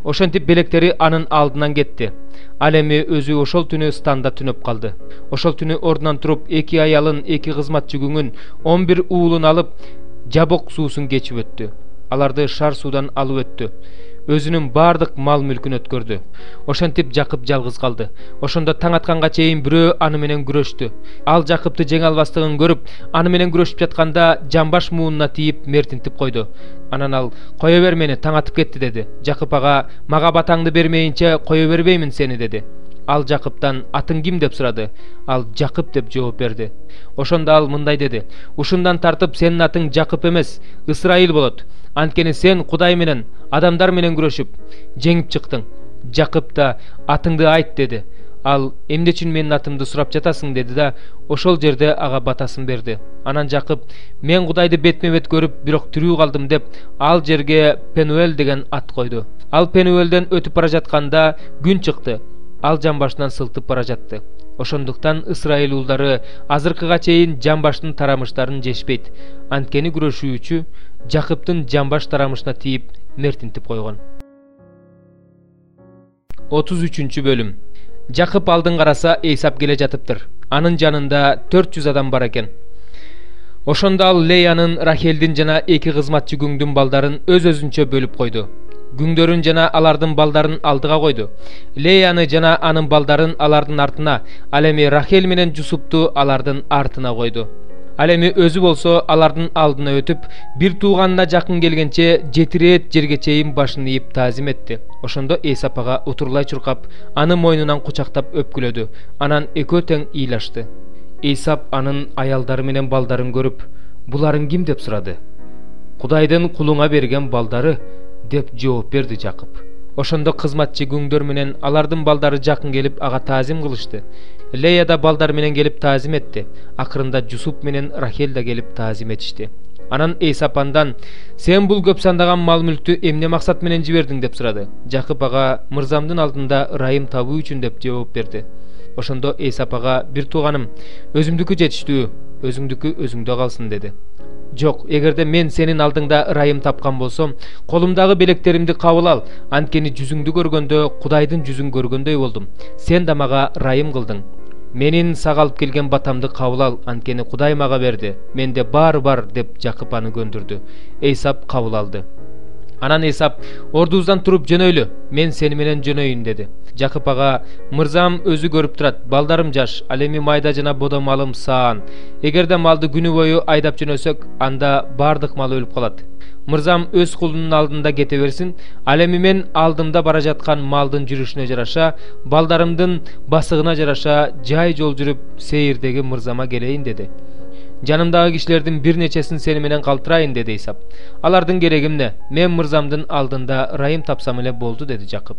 [SPEAKER 1] Ошентип белектери анын алдынан кетти. Ал эми өзү ошол түнү станда түнөп калды. Ошол түнү ордунан туруп, 2 аялын, 2 кызматчы күңүн, 11 уулун алып, Жабок суусун кечип өттү. Аларды шар суудан алып өттү. Өзүнүн бардык мал мүлкүн өткөрдү. Ошентип Жакып жалгыз калды. Ошондо таң атканга чейин бирөө аны менен күрөштү. Ал Жакыпты жеңе албастыгын көрүп, аны менен күрөшүп жатканда жамбаш муунуна тийип мертинтип койду. Анан ал: "Кое бер мени, таң атып кетти" деди. Жакып ага: "Мага батаңды бермейинче кое бербеймин сени" деди. Ал Жакыптан: "Атың ким?" деп сурады. Ал: "Жакып" деп жооп берди. Ошондо ал мындай деди: "Ушундан тартып сенин атың Жакып эмес, Ысрайыл болот. Анткени сен Кудай менен, адамдар менен күрөшүп жеңип чыктың." Жакып да: "Атыңды айт" деди. Ал: "Эмне үчүн менин атымды сурап жатасың" деди да ошол жерде ага батасын берди. Анан Жакып: "Мен Кудайды бетме бет көрүп, бирок тирүү калдым" деп ал жерге Пенуэл деген ат койду. Ал Пенуэлден өтүп бара жатканда күн чыкты. Ал жамбашынан сылтып бара жатты. Ошондуктан Ысрайыл уулдары азыркыга чейин жамбаштын тарамыштарын жешпейт. Анткени күрөшүүчү Жакыптын жамбаш тарамышына тийип мертинтип койгон. 33 бөлүм. Жакып алдын караса Эйсап келе жатыптыр. Анын жанында 400 адам бар экен. Ошондо ал Леянын, Рахелдин жана эки кызматчы күңдүн балдарын өз-өзүнчө бөлүп койду. Күңдөрүн жана алардын балдарын алдыга койду. Леяны жана анын балдарын алардын артына, ал эми Рахел менен Жусупту алардын артына койду. Ал эми өзү болсо алардын алдына өтүп, бир тууганына жакын келгенче 7 рет жерге чейин башын ийип таазим этти. Ошондо Эйсап ага утурлай чуркап, аны мойнунан кучактап өпкүлөдү. Анан экөө тең ыйлашты. Эйсап анын аялдары менен балдарын көрүп, буларың ким деп сурады. Кудайдын кулуңа берген балдары деп жооп берди Жакып. Ошондо кызматчы күңдөр менен алардын балдары жакын келип ага таазим кылышты. Лея да балдар менен келип таазим этти. Акырында Жусуп менен Рахел да келип таазим этишти. Анан Эйсап андан: "Сен бул көп сандаган мал мүлктү эмне максат менен жибердиң?" деп сурады. Жакып ага: "Мырзамдын алдында ырайым табуу үчүн" деп жооп берди. Ошондо Эйсап ага: "Бир тууганым, өзүмдүкү жетиштүү, өзүңдүкү өзүңдө калсын" деди. "Жок, эгерде мен сенин алдыңда ырайым тапкан болсом, колумдагы белектеримди кабыл ал, анткени жүзүңдү көргөндө Кудайдын жүзүн көргөндөй болдум. Сен да мага ырайым кылдың. Менин сага алып келген батамды кабыл ал, анткени Кудай мага берди. Менде баары бар" деп Жакып аны көндүрдү. Эйсап кабыл алды. Анан Эйсап: "Ордубуздан туруп жөнөйлү, мен сени менен жөнөйүн" деди. Жакып ага: "Мырзам өзү көрүп турат, балдарым жаш, ал эми майда жана бодо малым саан. Эгерде малды күнү бою айдап жөнөсөк, анда бардык мал өлүп калат. Мырзам өз кулунун алдында кете берсин, ал эми мен алдымда бара жаткан малдын жүрүшүнө жараша, балдарымдын басыгына жараша жай жол жүрүп Сейирдеги мырзама келейин" деди. "Жанымдагы кишилердин бир нечесин сени менен калтырайын" деди Эйсап. "Алардын кереги эмне? Мен мырзамдын алдында ырайым тапсам эле болду" деди Жакып.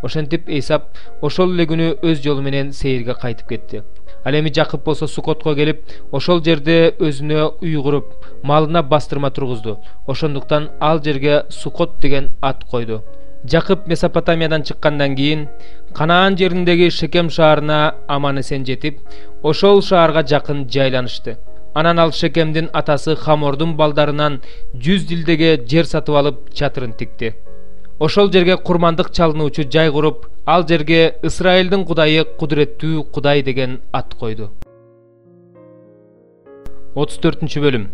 [SPEAKER 1] Ошентип Эйсап ошол эле күнү өз жолу менен Сейирге кайтып кетти. Ал эми Жакып болсо Сукотко келип, ошол жерде өзүнө үй куруп, малына бастырма тургузду. Ошондуктан ал жерге Сукот деген ат койду. Жакып Месопотамиядан чыккандан кийин Канаан жериндеги Шекем шаарына аман-эсен жетип, ошол шаарга жакын жайланышты. Анан ал Шекемдин атасы Хамордун балдарынан 100 дилдеге жер сатып алып, чатырын тикти. Ошол жерге курмандык чалынуучу жай куруп, ал жерге Ысрайылдын Кудайы Кудуреттүү Кудай деген ат койду. 34-бөлүм.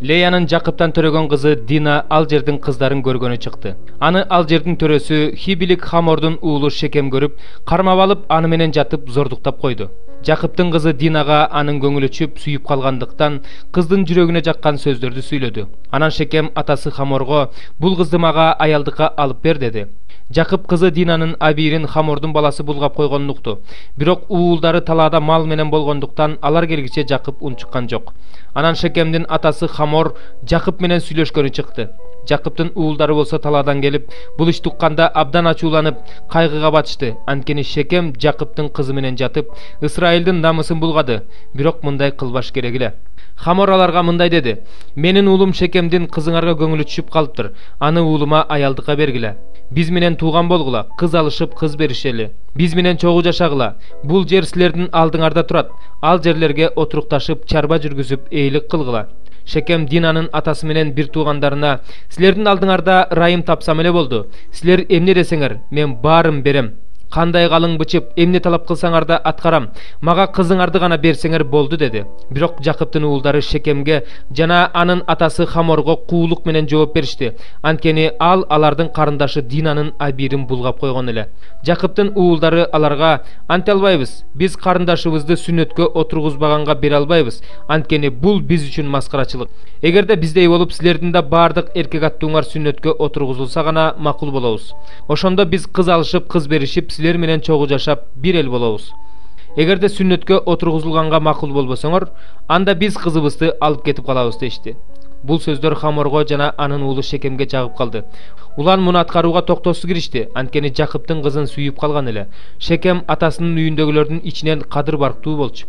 [SPEAKER 1] Леянын Жакыптан төрөгөн кызы Дина ал жердин кыздарын көргөнү чыкты. Аны ал жердин төрөсү Хибилик Хамордун уулу Шекем көрүп, кармап алып, аны менен жатып зордуктап койду. Жакыптын кызы Динага анын көңүлү чүп сүйүп калгандыктан кыздын жүрөгүнө жаккан сөздөрдү сүйлөдү. Анан Шекем атасы Хаморго: "Бул кызды мага аялдыкка алып бер" деди. Жакып кызы Динанын Абирин Хамордун баласы булгап койгонун укту. Бирок уулдары талаада мал менен болгондуктан алар келгиче Жакып унчуккан жок. Анан Шекемдин атасы Хамор Жакып менен сүйлөшкөнү чыкты. Жакыптын уулдары болсо талаадан келип, бул ишти укканда абдан ачууланып, кайгыга батышты. Анткени Шекем Жакыптын кызы менен жатып, Ысрайылдын намысын булгады. Бирок мындай кылбаш керек эле. Хамор аларга мындай деди: "Менин уулум Шекемдин кызыңарга көңүлү түшүп калыптыр. Аны уулума аялдыкка бергиле. Биз менен тууган болгула, кыз алышып кыз беришели. Биз менен чогуу жашагыла. Бул жер силердин алдыңарда турат. Ал жерлерге отурукташып, чарба жүргүзүп, эйлик кылгыла." Шекем Динанын атасы менен бир туугандарына: "Силердин алдыңарда ырайым тапсам эле болду. Силер эмне десеңер, мен баарын берем. Кандай калың бычып, эмне талап кылсаңар да аткарам. Мага кызыңарды гана берсеңер болду" деди. Бирок Жакыптын уулдары Шекемге жана анын атасы Хаморго куулук менен жооп беришти. Анткени ал алардын карындашы Динанын Абирин булгап койгон эле. Жакыптын уулдары аларга: "Анте албайбыз. Биз карындашыбызды сүннөткө отургузбаганга бере албайбыз. Анткени бул биз үчүн маскарачылык. Эгерде биздей болуп силердин да бардык эркек аттууңар сүннөткө отургузулса гана макул болобуз. Ошондо биз кыз алышып, кыз беришип, силер менен чогуу жашап, бир эл болобуз. Эгерде сүннөткө отургузулганга макул болбосоңор, анда биз кызыбызды алып кетип калабыз" дешти. Бул сөздөр Хаморго жана анын уулу Шекемге жагып калды. Улан муну аткарууга токтоосуз киришти, анткени Жакыптын кызын сүйүп калган эле. Шекем атасынын үйүндөгүлөрдүн ичинен кадыр барктуу болчу.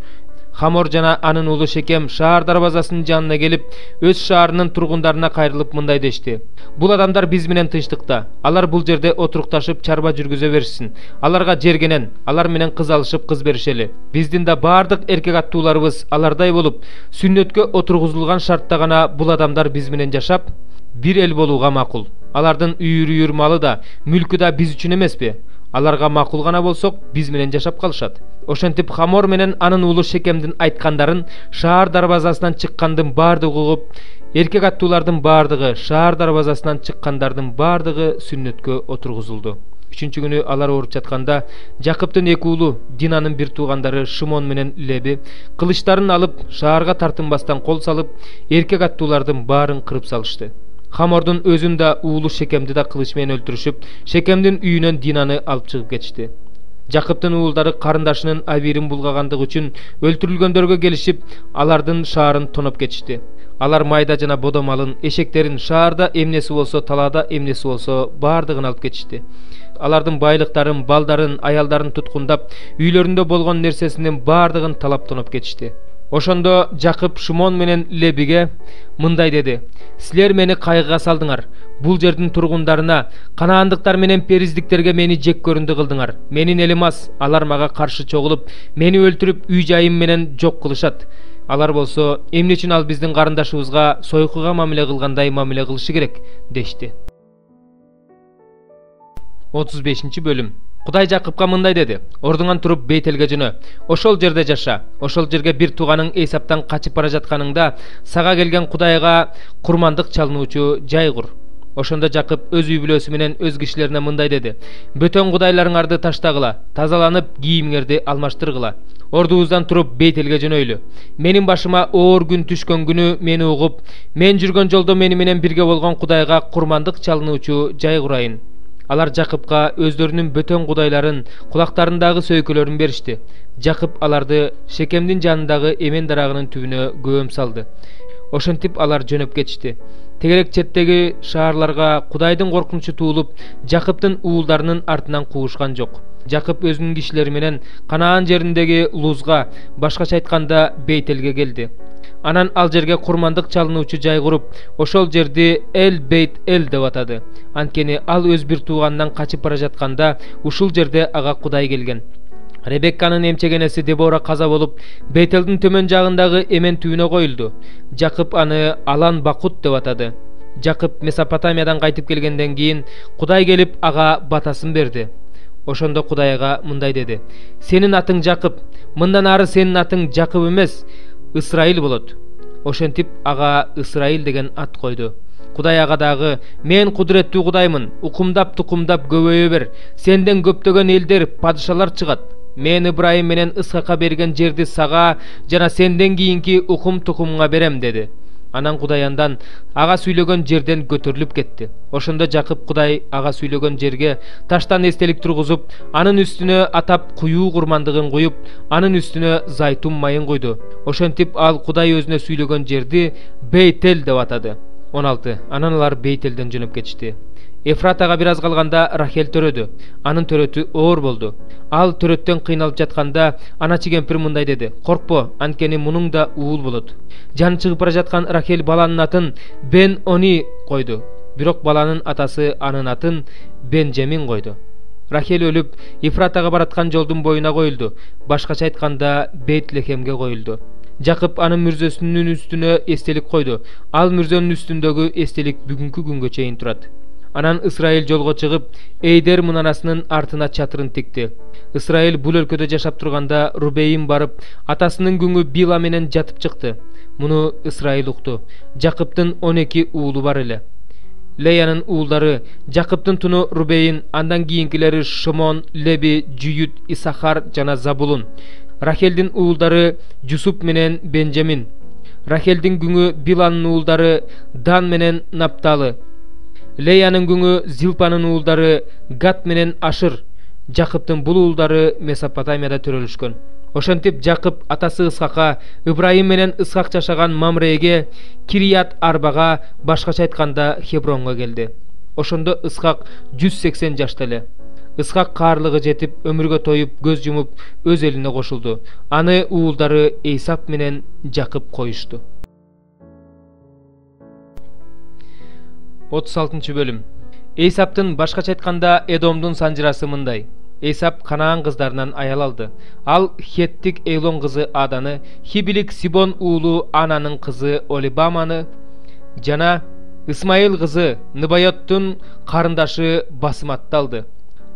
[SPEAKER 1] Хамор жана анын уулу Шекем шаар дарбазасынын жанына келип, өз шаарынын тургундарына кайрылып мындай дешти: "Бул адамдар биз менен тынчтыкта. Алар бул жерде отурукташып, чарба жүргүзө беришсин. Аларга жергенен, алар менен кыз алышып, кыз беришели. Биздин да бардык эркек аттууларыбыз алардай болуп, сүннөткө отургузулган шартта гана бул адамдар биз менен жашап, бир эл болууга макул. Алардын үйүр малы да, мүлкү да биз үчүн эмеспи? Аларга макул гана болсок, биз менен жашап калышат. Ошентип Хамор менен анын уулу Шекемдин айткандарын шаар дарбазасынан чыккандын бардыгы угуп, эркек аттуулардын бардыгы, шаар дарбазасынан чыккандардын бардыгы сүннөткө отургузулду. Үчүнчү күнү алар ооруп жатканда Жакыптын эки уулу, Динанын бир туугандары Шимон менен Леби кылычтарын алып, шаарга тартынбастан кол салып, эркек аттуулардын баарын кырып салышты. Хамордун өзүн да уулу Шекемди да кылыч менен өлтүрүшүп, Шекемдин үйүнөн Динаны алып чыгып кетишти. Жакыптын уулдары карындашынын абийирин булгагандыгы үчүн өлтүрүлгөндөргө келишип, алардын шаарын тоноп кетишти. Алар майда жана бодо малын, эшектерин, шаарда эмнеси болсо, талаада эмнеси болсо, бардыгын алып кетишти. Алардын байлыктарын, балдарын, аялдарын туткундап, үйлөрүндө болгон нерсесинин бардыгын талап тоноп кетишти. Ошондо Жакып Шимон менен Лебиге мындай деди: "Силер мени кайгыга салдыңар. Бул жердин тургундарына, канаандыктар менен периздиктерге мени жек көрүндү кылдыңар. Менин элим аз, алар мага каршы чогулуп, мени өлтүрүп, үй жайым менен жок кылышат. Алар болсо, эмне үчүн ал биздин карындашыбызга сойкуга мамиле кылгандай мамиле кылышы керек?" дешти. 35 бөлүм. Кудай Жакыпка мындай деди: "Ордуңан туруп Бейтелге жөнө. Ошол жерде жаша. Ошол жерге бир тууганың Эйсаптан качып бара жатканыңда сага келген Кудайга курмандык чалынуучу жай кур." Ошондо Жакып өз үй бүлөсү менен өз кишилерине мындай деди: "Бөтөн кудайларыңарды таштагыла, тазаланып, кийимиңерди алмаштыргыла. Ордубуздан туруп Бейтелге жөнөйлү. Менин башыма оор күн түшкөн күнү мени угуп, мен жүргөн жолдо мени менен бирге болгон Кудайга курмандык чалынуучу жай курайын." Алар Жакыпка өздөрүнүн бөтөн кудайларын, кулактарындагы сөйкөлөрүн беришти. Жакып аларды Шекемдин жанындагы эмен дарагынын түбүнө көөм салды. Ошентип алар жөнөп кетишти. Тегерек четтеги шаарларга Кудайдын коркунучу туулуп, Жакыптын уулдарынын артынан куушкан жок. Жакып өзүнүн кишилери менен Канаан жериндеги Лузга, башкача айтканда Бейтелге келди. Анан ал жерге курмандык чалынуучу жай куруп, ошол жерди Эл Бейт Эл деп атады. Анткени ал өз бир тууганынан качып бара жатканда ушул жерде ага Кудай келген. Ребекканын эмчегенеси Дебора каза болуп, Бейтелдин төмөн жагындагы эмен түбүнө коюлду. Жакып аны Алан Бакут деп атады. Жакып Месопотамиядан кайтып келгенден кийин Кудай келип ага батасын берди. Ошондо Кудай ага мындай деди: "Сенин атың Жакып, мындан ары сенин атың Жакып эмес, Ысрайыл болот." Ошентип ага Ысрайыл деген ат койду. Кудай ага дагы: "Мен кудуреттүү Кудаймын, укумдап тукумдап көбөйө бер. Сенден көптөгөн элдер, падышалар чыгат. Мен Ибрайым менен Исхакка берген жерди сага жана сенден кийинки укум тукумуңа берем" деди. Анан Кудай андан ага сүйлөгөн жерден көтөрүлүп кетти. Ошондо Жакып Кудай ага сүйлөгөн жерге таштан эстелик тургузуп, анын үстүнө атап куюу курмандыгын куюп, анын үстүнө зайтун майын куйду. Ошентип ал Кудай өзүнө сүйлөгөн жерди Бейтел деп атады. 16. Анан алар Бейтелден жөнөп кетишти. Эфратага бир аз калганда Рахел төрөдү. Анын төрөтү оор болду. Ал төрөттөн кыйналып жатканда аначы кемпир мындай деди: "Коркпо, анткени мунуң да уул болот." Жаны чыгып бара жаткан Рахел баланын атын Бен Они койду. Бирок баланын атасы анын атын Бенжамин койду. Рахел өлүп, Эфратага бараткан жолдун боюна коюлду. Башкача айтканда Бейтлехемге коюлду. Жакып анын мүрзөсүнүн үстүнө эстелик койду. Ал мүрзөнүн үстүндөгү эстелик бүгүнкү күнгө чейин турат. Анан Ысрайыл жолго чыгып, Эйдер мунарасынын артына чатырын тикти. Ысрайыл бул өлкөдө жашап турганда Рубейим барып, атасынын күңү Била менен жатып чыкты. Муну Ысрайыл укту. Жакыптын 12 уулу бар эле. Леянын уулдары Жакыптын туну Рубейин, андан кийинкилери Шимон, Леби, Жүйүт, Исахар жана Забулун. Рахелдин уулдары Жусуп менен Бенжамин. Рахелдин күңү Биланын уулдары Дан менен Напталы. Леянын күңү Зилпанын уулдары Гат менен Ашыр. Жакыптын бул уулдары Месопотамияда төрөлүшкөн. Ошентип Жакып атасы Исхакка, Ибрайым менен Исхак жашаган Мамреге, Кирият Арбага, башкача айтканда Хебронго келди. Ошондо Исхак 180 жашта эле. Исхак каарлыгы жетип, өмүргө тоюп, көз жумуп, өз элине кошулду. Аны уулдары Эйсап менен Жакып коюшту. 36 бөлүм. Эйсаптын башкача айтканда Эдомдун санжырасы мындай. Эйсап Канаан кыздарынан аял алды. Ал Хеттик Эйлон кызы Аданы, Хибилик Сибон уулу Ананын кызы Олибаманы жана Исмаил кызы Ныбайоттун карындашы Басматты алды.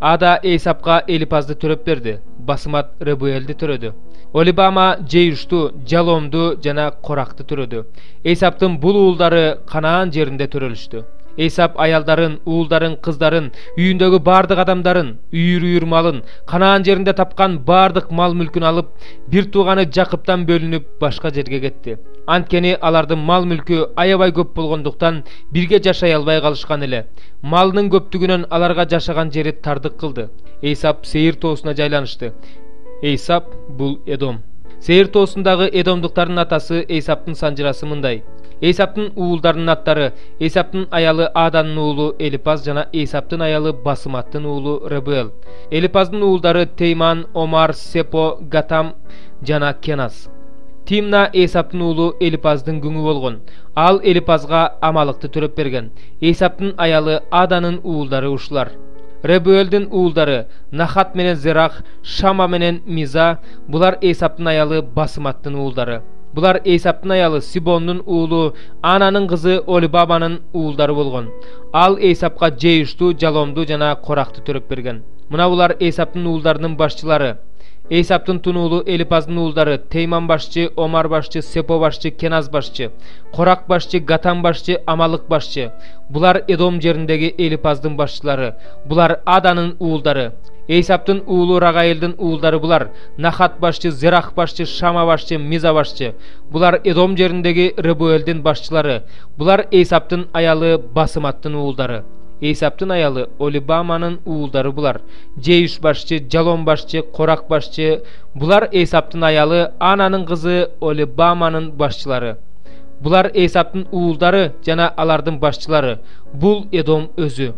[SPEAKER 1] Ада Эйсапка Элипазды төрөп берди. Басымат Ребуэлди төрөдү. Олибама Жейушту, Жаломду жана Коракты төрөдү. Эйсаптын бул уулдары Канаан жеринде төрөлүштү. Эйсап аялдарын, уулдарын, кыздарын, үйүндөгү бардык адамдарын, үйүр малын, Канаан жеринде тапкан бардык мал мүлкүн алып, бир тууганы Жакыптан бөлүнүп башка жерге кетти. Анткени алардын мал мүлкү аябай көп болгондуктан бирге жашай албай калышкан эле. Малынын көптүгүнөн аларга жашаган жери тардык кылды. Эйсап Сейир тоосуна жайланышты. Эйсап бул Эдом. Сейир тоосундагы Эдомдуктардын атасы Эйсаптын санжырасы мындай. Эйсаптын уулдарынын аттары: Эйсаптын аялы Аданын уулу Элипаз жана Эйсаптын аялы Басыматтын уулу Ребуэл. Элипаздын уулдары Тейман, Омар, Сепо, Гатам жана Кеназ. Тимна Эйсаптын уулу Элипаздын күңү болгон. Ал Элипазга амалыкты төрөп берген. Эйсаптын аялы Аданын уулдары ушулар. Ребуэлдин уулдары Нахат менен Зерах, Шама менен Миза, булар Эйсаптын аялы Басыматтын уулдары. Булар Эйсаптын аялы Сибондун уулу Ананын кызы Олибаманын уулдары болгон. Ал Эйсапка Жейушту, Жаломду жана Коракты төрөп берген. Мына булар Эйсаптын уулдарынын башчылары. Эйсаптын тунуулу Элипаздын уулдары: Тейман башчы, Омар башчы, Сепо башчы, Кеназ башчы, Корак башчы, Гатам башчы, Амалык башчы. Булар Эдом жериндеги Элипаздын башчылары. Булар Аданын уулдары. Эйсаптын уулу Рагаилдин уулдары булар: Нахат башчы, Зерах башчы, Шама башчы, Миза башчы. Булар Эдом жериндеги Ребуэлдин башчылары. Булар Эйсаптын аялы Басыматтын уулдары. Эйсаптын аялы Олибаманын уулдары булар: Жейуш башчы, Жалом башчы, Корак башчы. Булар Эйсаптын аялы Ананын кызы Олибаманын башчылары. Булар Эйсаптын уулдары жана алардын башчылары. Бул Эдом өзү.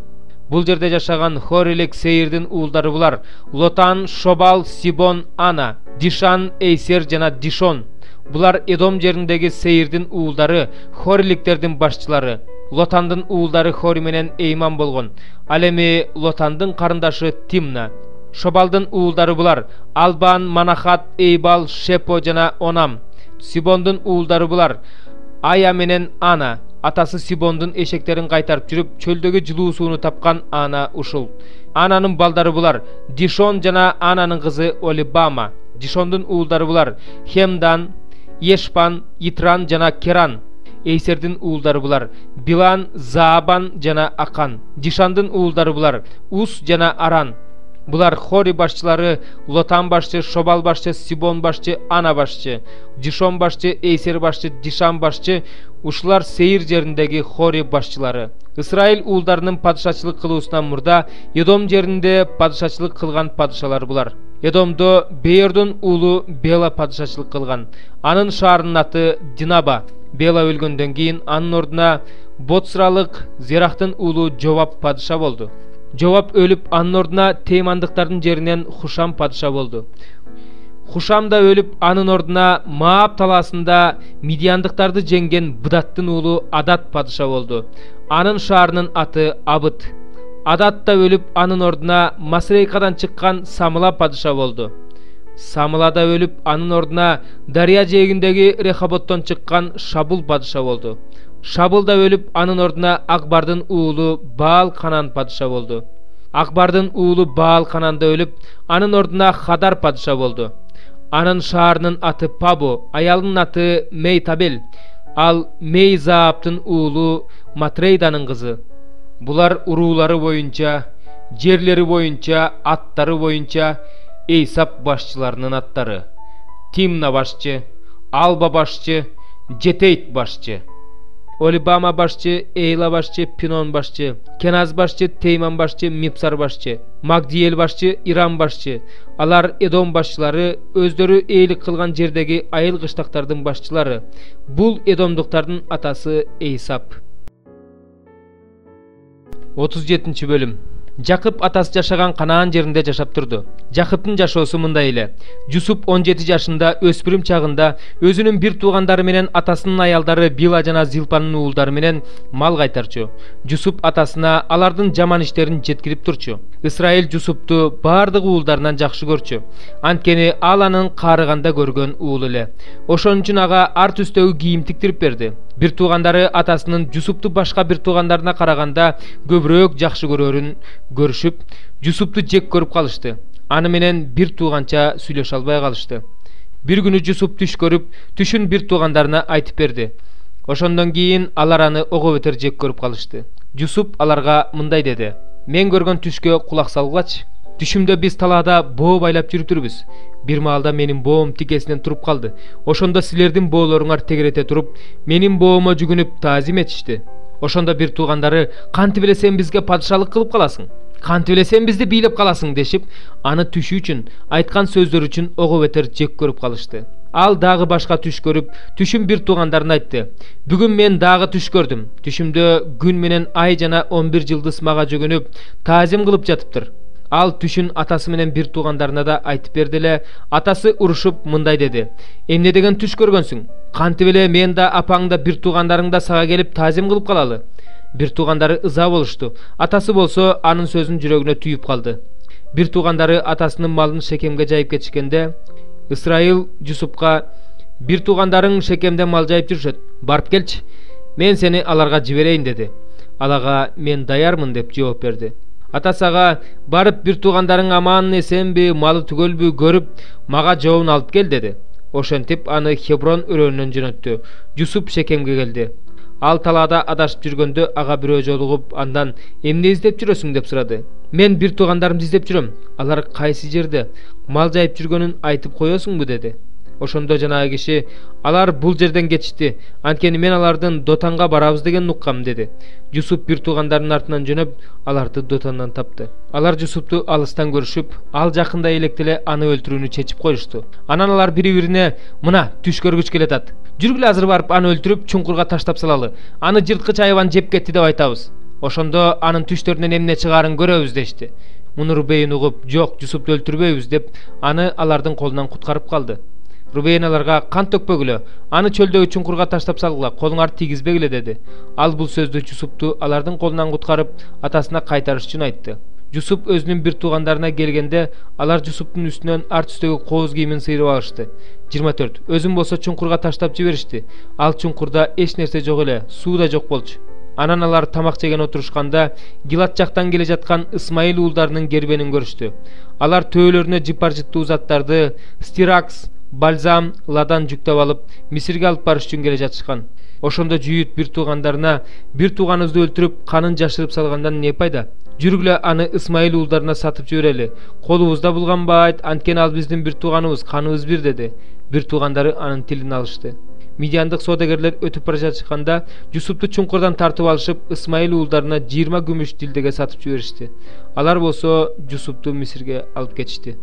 [SPEAKER 1] Бул жерде жашаган Хорилик Сейирдин уулдары булар: Лотан, Шобал, Сибон, Ана, Дишан, Эйсер жана Дишон. Булар Эдом жериндеги Сейирдин уулдары, Хориликтердин башчылары. Лотандын уулдары Хори менен Эйман болгон. Ал эми Лотандын карындашы Тимна. Шобалдын уулдары булар: Албан, Манахат, Эйбал, Шепо жана Онам. Сибондун уулдары булар: Ая менен Ана. Атасы Сибондун эшектерин кайтарып жүрүп, чөлдөгү жылуу сууну тапкан Ана ушул. Ананын балдары булар: Дишон жана Ананын кызы Олибама. Дишондун уулдары булар: Хемдан, Ешпан, Итран жана Керан. Эйсердин уулдары булар: Билан, Заабан жана Акан. Дишандын уулдары булар: Ус жана Аран. Булар Хори башчылары: Лотан башчы, Шобал башчы, Сибон башчы, Ана башчы, Дишон башчы, Эйсер башчы, Дишан башчы. Ушулар Сейир жериндеги Хори башчылары. Исраил уулдарынын падышачылык кылуусунан мурда Эдом жеринде падышачылык кылган падышалар булар. Эдомдо Беердин уулу Бела падышачылык кылган. Анын шаарынын аты Динаба. Бела өлгөндөн кийин анын ордуна Боцралык Зерахтын уулу Жовап падыша болду. Жовап өлүп, анын ордуна Теймандыктардын жеринен Хушам падыша болду. Хушам да өлүп, анын ордуна Маап талаасында Мидияндыктарды жеңген Быдаттын уулу Адат падыша болду. Анын шаарынын аты Абыт. Адат да өлүп, анын ордуна Масрейкадан чыккан Самыла падыша болду. Самыла да өлүп, анын ордуна Дария жээгиндеги Рехаботтон чыккан Шабул падыша болду. Шабул да өлүп, анын ордуна Акбардын уулу Баал Канан падыша болду. Акбардын уулу Баал Канан да өлүп, анын ордуна Хадар падыша болду. Анын шаарынын аты Пабу, аялынын аты Мейтабел. Ал Мейзааптын уулу Матрейданын кызы. Булар уруулары боюнча, жерлери боюнча, аттары боюнча Эйсап башчыларынын аттары: Тимна башчы, Алба башчы, Жетейт башчы, Олибама башчы, Эйла башчы, Пинон башчы, Кеназ башчы, Тейман башчы, Мипсар башчы, Магдиел башчы, Ирам башчы. Алар Эдом башчылары, өздөрү эйлик кылган жердеги айыл кыштактардын башчылары. Бул Эдомдуктардын атасы Эйсап. 37 бөлүм. Жакып атасы жашаган Канаан жеринде жашап турду. Жакыптын жашоосу мындай эле. Жусуп 17 жашында өспүрүм чагында өзүнүн бир туугандары менен атасынын аялдары Била жана Зилпанын уулдары менен мал кайтарчу. Жусуп атасына алардын жаман иштерин жеткирип турчу. Исраил Жусупту бардык уулдарынан жакшы көрчү. Анткени ал анын каарыганда көргөн уулу эле. Ошон үчүн ага ар түстөгү кийим тиктирип берди. Бир туугандары атасынын Жусупту башка бир туугандарына караганда көбүрөөк жакшы көрөрүн көрүшүп, Жусупту жек көрүп калышты. Аны менен бир тууганча сүйлөшө албай калышты. Бир күнү Жусуп түш көрүп, түшүн бир туугандарына айтып берди. Ошондон кийин алар аны ого бетер жек көрүп калышты. Жусуп аларга мындай деди: "Мен көргөн түшкө кулак салгылачы. Түшүмдө биз талаада боо байлап жүрүптүрбүз. Бир маалда менин боом тикесинен туруп калды. Ошондо силердин боолоруңар тегерете туруп, менин боомо жүгүнүп таазим этишти. Ошондо бир туугандары: "Кантип эле сен бизге падышалык кылып каласың? Кантип эле сен бизди бийлеп каласың?" дешип, аны түшү үчүн, айткан сөздөр үчүн ого бетер жек көрүп калышты. Ал дагы башка түш көрүп, түшүн бир туугандарына айтты: "Бүгүн мен дагы түш көрдүм. Түшүмдө күн менен ай жана 11 жылдыз мага жүгүнүп, таазим кылып жатыптыр." Ал түшүн атасы менен бир туугандарына да айтып берди эле. Атасы урушуп мындай деди: "Эмне деген түш көргөнсүң? Кантип эле мен да апаң да бир туугандарың да сага келип таазим кылып калалы?" Бир туугандары ыза болушту. Атасы болсо анын сөзүн жүрөгүнө түйүп калды. Бир туугандары атасынын малын Шекемге жайып кетишкенде, Ысрайыл Жусупка: "Бир туугандарың Шекемде мал жайып жүрүшөт. Барып келчи. Мен сени аларга жиберейин" деди. Ал ага: "Мен даярмын" деп жооп берди. Атасы ага: "Барып бир туугандарың аман эсенби, малы түгөлбү көрүп, мага жообун алып кел" деди. Ошентип аны Хеброн өрөөнүнөн жөнөттү. Жусуп Шекемге келди. Ал талаада адашып жүргөндө ага бирөө жолугуп, андан: "Эмне издеп жүрөсүң?" деп сурады. "Мен бир туугандарымды издеп жүрөм. Алар кайсы жерде? Мал жайып жүргөнүн айтып коесуңбу?" деди. Ошондо жанагы киши: "Алар бул жерден кетишти. Анткени мен алардын Дотанга барабыз деген уккам" деди. Жусуп бир туугандарынын артынан жөнөп, аларды Дотандан тапты. Алар Жусупту алыстан көрүшүп, ал жакындай электе эле аны өлтүрүүнү чечип коюшту. Анан алар бири-бирине: "Мына түш көргүч келатат. Жүргүлө азыр барып аны өлтүрүп, чуңкурга таштап салалы. Аны жырткыч айван жеп кетти деп айтабыз. Ошондо анын түштөрүнөн эмне чыгаарын көрөбүз" дешти. Муну Рубейн угуп: "Жок, Жусупту өлтүрбөйбүз" деп аны алардын колунан куткарып калды. Рубейн аларга: "Кан төкпөгүлө, аны чөлдөгү чуңкурга таштап салгыла, колуңарды тийгизбегиле" деди. Ал бул сөздү Жусупту алардын колунан куткарып, атасына кайтарыш үчүн айтты. Жусуп өзүнүн бир туугандарына келгенде, алар Жусуптун үстүнөн арт үстөгү кооз кийимин сыйрып алышты. 24. Өзүн болсо чуңкурга таштап жиберишти. Ал чуңкурда эч нерсе жок эле, суу да жок болчу. Анан алар тамак жеген отурушканда, Гилат жактан келе жаткан Исмаил уулдарынын кербенин көрүштү. Алар төөлөрүнө жыпар-жыттуу заттарды, стиракс, бальзам, ладан жүктөп алып, Мисирге алып барыш үчүн келе жатышкан. Ошондо жүйүт бир туугандарына: "Бир тууганыбызды өлтүрүп, канын жашырып салгандан эмне пайда? Жүргүлө аны Исмаил уулдарына сатып жиберели. Колубузда булганбайт, анткени ал биздин бир тууганыбыз, каныбыз бир" деди. Бир туугандары анын тилин алышты. Мидиандык соодагерлер өтүп бара жатышканда, Жусупту чуңкурдан тартып алышып, Исмаил уулдарына 20 күмүш дилдеге сатып жиберишти. Алар болсо Жусупту Мисирге алып кетишти.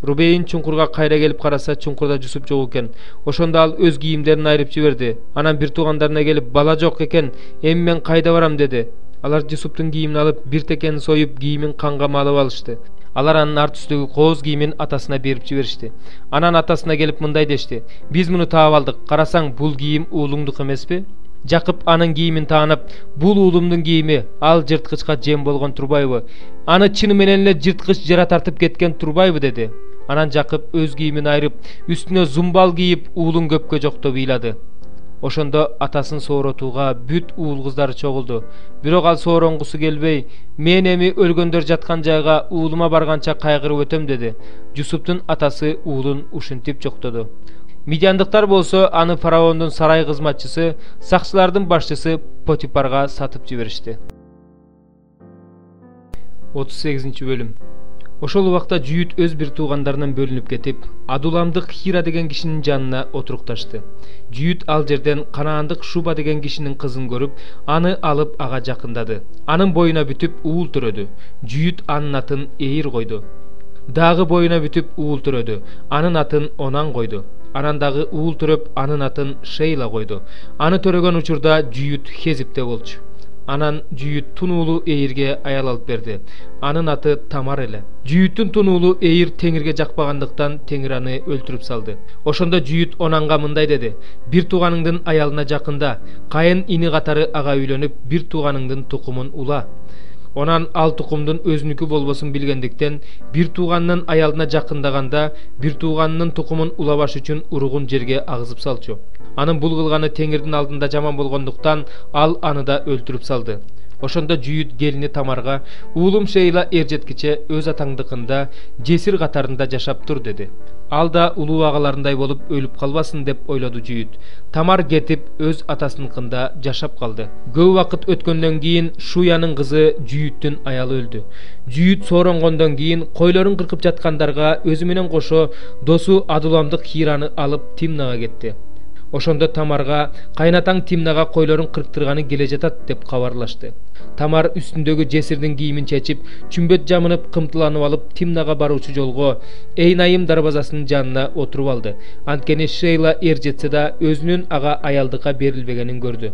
[SPEAKER 1] Рубейн чуңкурга кайра келип караса, чуңкурда Жусуп жок экен. Ошондо ал өз кийимдерин айырып жиберди. Анан бир туугандарына келип: "Бала жок экен, эми мен кайда барам?" деди. Алар Жусуптун кийимин алып, бир текени союп, кийимин канга малып алышты. Алар анын арт үстөгү кооз кийимин атасына берип жиберишти. Анан атасына келип мындай дешти: "Биз муну таап алдык. Карасаң, бул кийим уулуңдук эмеспи?" Жакып анын кийимин таанып: "Бул уулумдун кийими, ал жырткычка жем болгон турбайбы? Аны чыны менен эле жырткыч жара тартып кеткен турбайбы?" деди. Анан Жакып өз кийимин айырып, үстүнө зумбал кийип, уулун көпкө жоктоп ыйлады. Ошондо атасын сооротууга бүт уул кыздары чогулду. Бирок ал сооронгусу келбей: "Мен эми өлгөндөр жаткан жайга уулума барганча кайгырып өтөм" деди. Жусуптун атасы уулун ушинтип жоктоду. Мидиандыктар болсо аны фараондун сарай кызматчысы, сакчылардын башчысы Потипарга сатып жиберишти. 38 бөлүм. Ошол убакта жүйүт өз бир туугандарынан бөлүнүп кетип, Адуламдык Хира деген кишинин жанына отурукташты. Жүйүт ал жерден Канаандык Шуба деген кишинин кызын көрүп, аны алып ага жакындады. Анын боюна бүтүп уул төрөдү. Жүйүт анын атын Эйр койду. Дагы боюна бүтүп уул төрөдү. Анын атын Онан койду. Анан дагы уул төрөп, анын атын Шейла койду. Аны төрөгөн учурда жүйүт Хезипте болчу. Анан жүйүт тун уулу Эйрге аял алып берди. Анын аты Тамар эле. Жүйүттүн тун уулу Эйр Теңирге жакпагандыктан Теңир аны өлтүрүп салды. Ошондо жүйүт Онанга мындай деди: "Бир тууганыңдын аялына жакында, кайын ини катары ага үйлөнүп, бир тууганыңдын тукумун ула." Онан ал тукумдун өзүнүкү болбосун билгендиктен, бир тууганынын аялына жакындаганда, бир тууганынын тукумун улабаш үчүн уругун жерге агызып салчу. Анын бул кылганы Теңирдин алдында жаман болгондуктан ал аны да өлтүрүп салды. Ошондо Жүйүт келини Тамарга уулум Шейла эржеткиче өз атаңдыкында жесир катарында жашап тур деди. Ал да улуу агаларындай болуп өлүп калбасын деп ойлоду Жүйүт. Тамар кетип өз атасыныкында жашап калды. Көп убакыт өткөндөн кийин Шуянын кызы Жүйүттүн аялы өлдү. Жүйүт сооронгондон кийин койлорун кыркып жаткандарга өзү менен кошо досу Адуламдык Хираны алып Тимнага кетти. Ошондо Тамарга кайнатаң Тимнага койлорун кырктырганы келе жатат деп кабарлашты. Тамар үстүндөгү жесирдин кийимин чечип, чүмбөт жамынып кымтыланып алып Тимнага баруучу жолго Эйнайым дарбазасынын жанына отуруп алды. Анткени Шейла эржетсе да өзүнүн ага аялдыкка берилбегенин көрдү.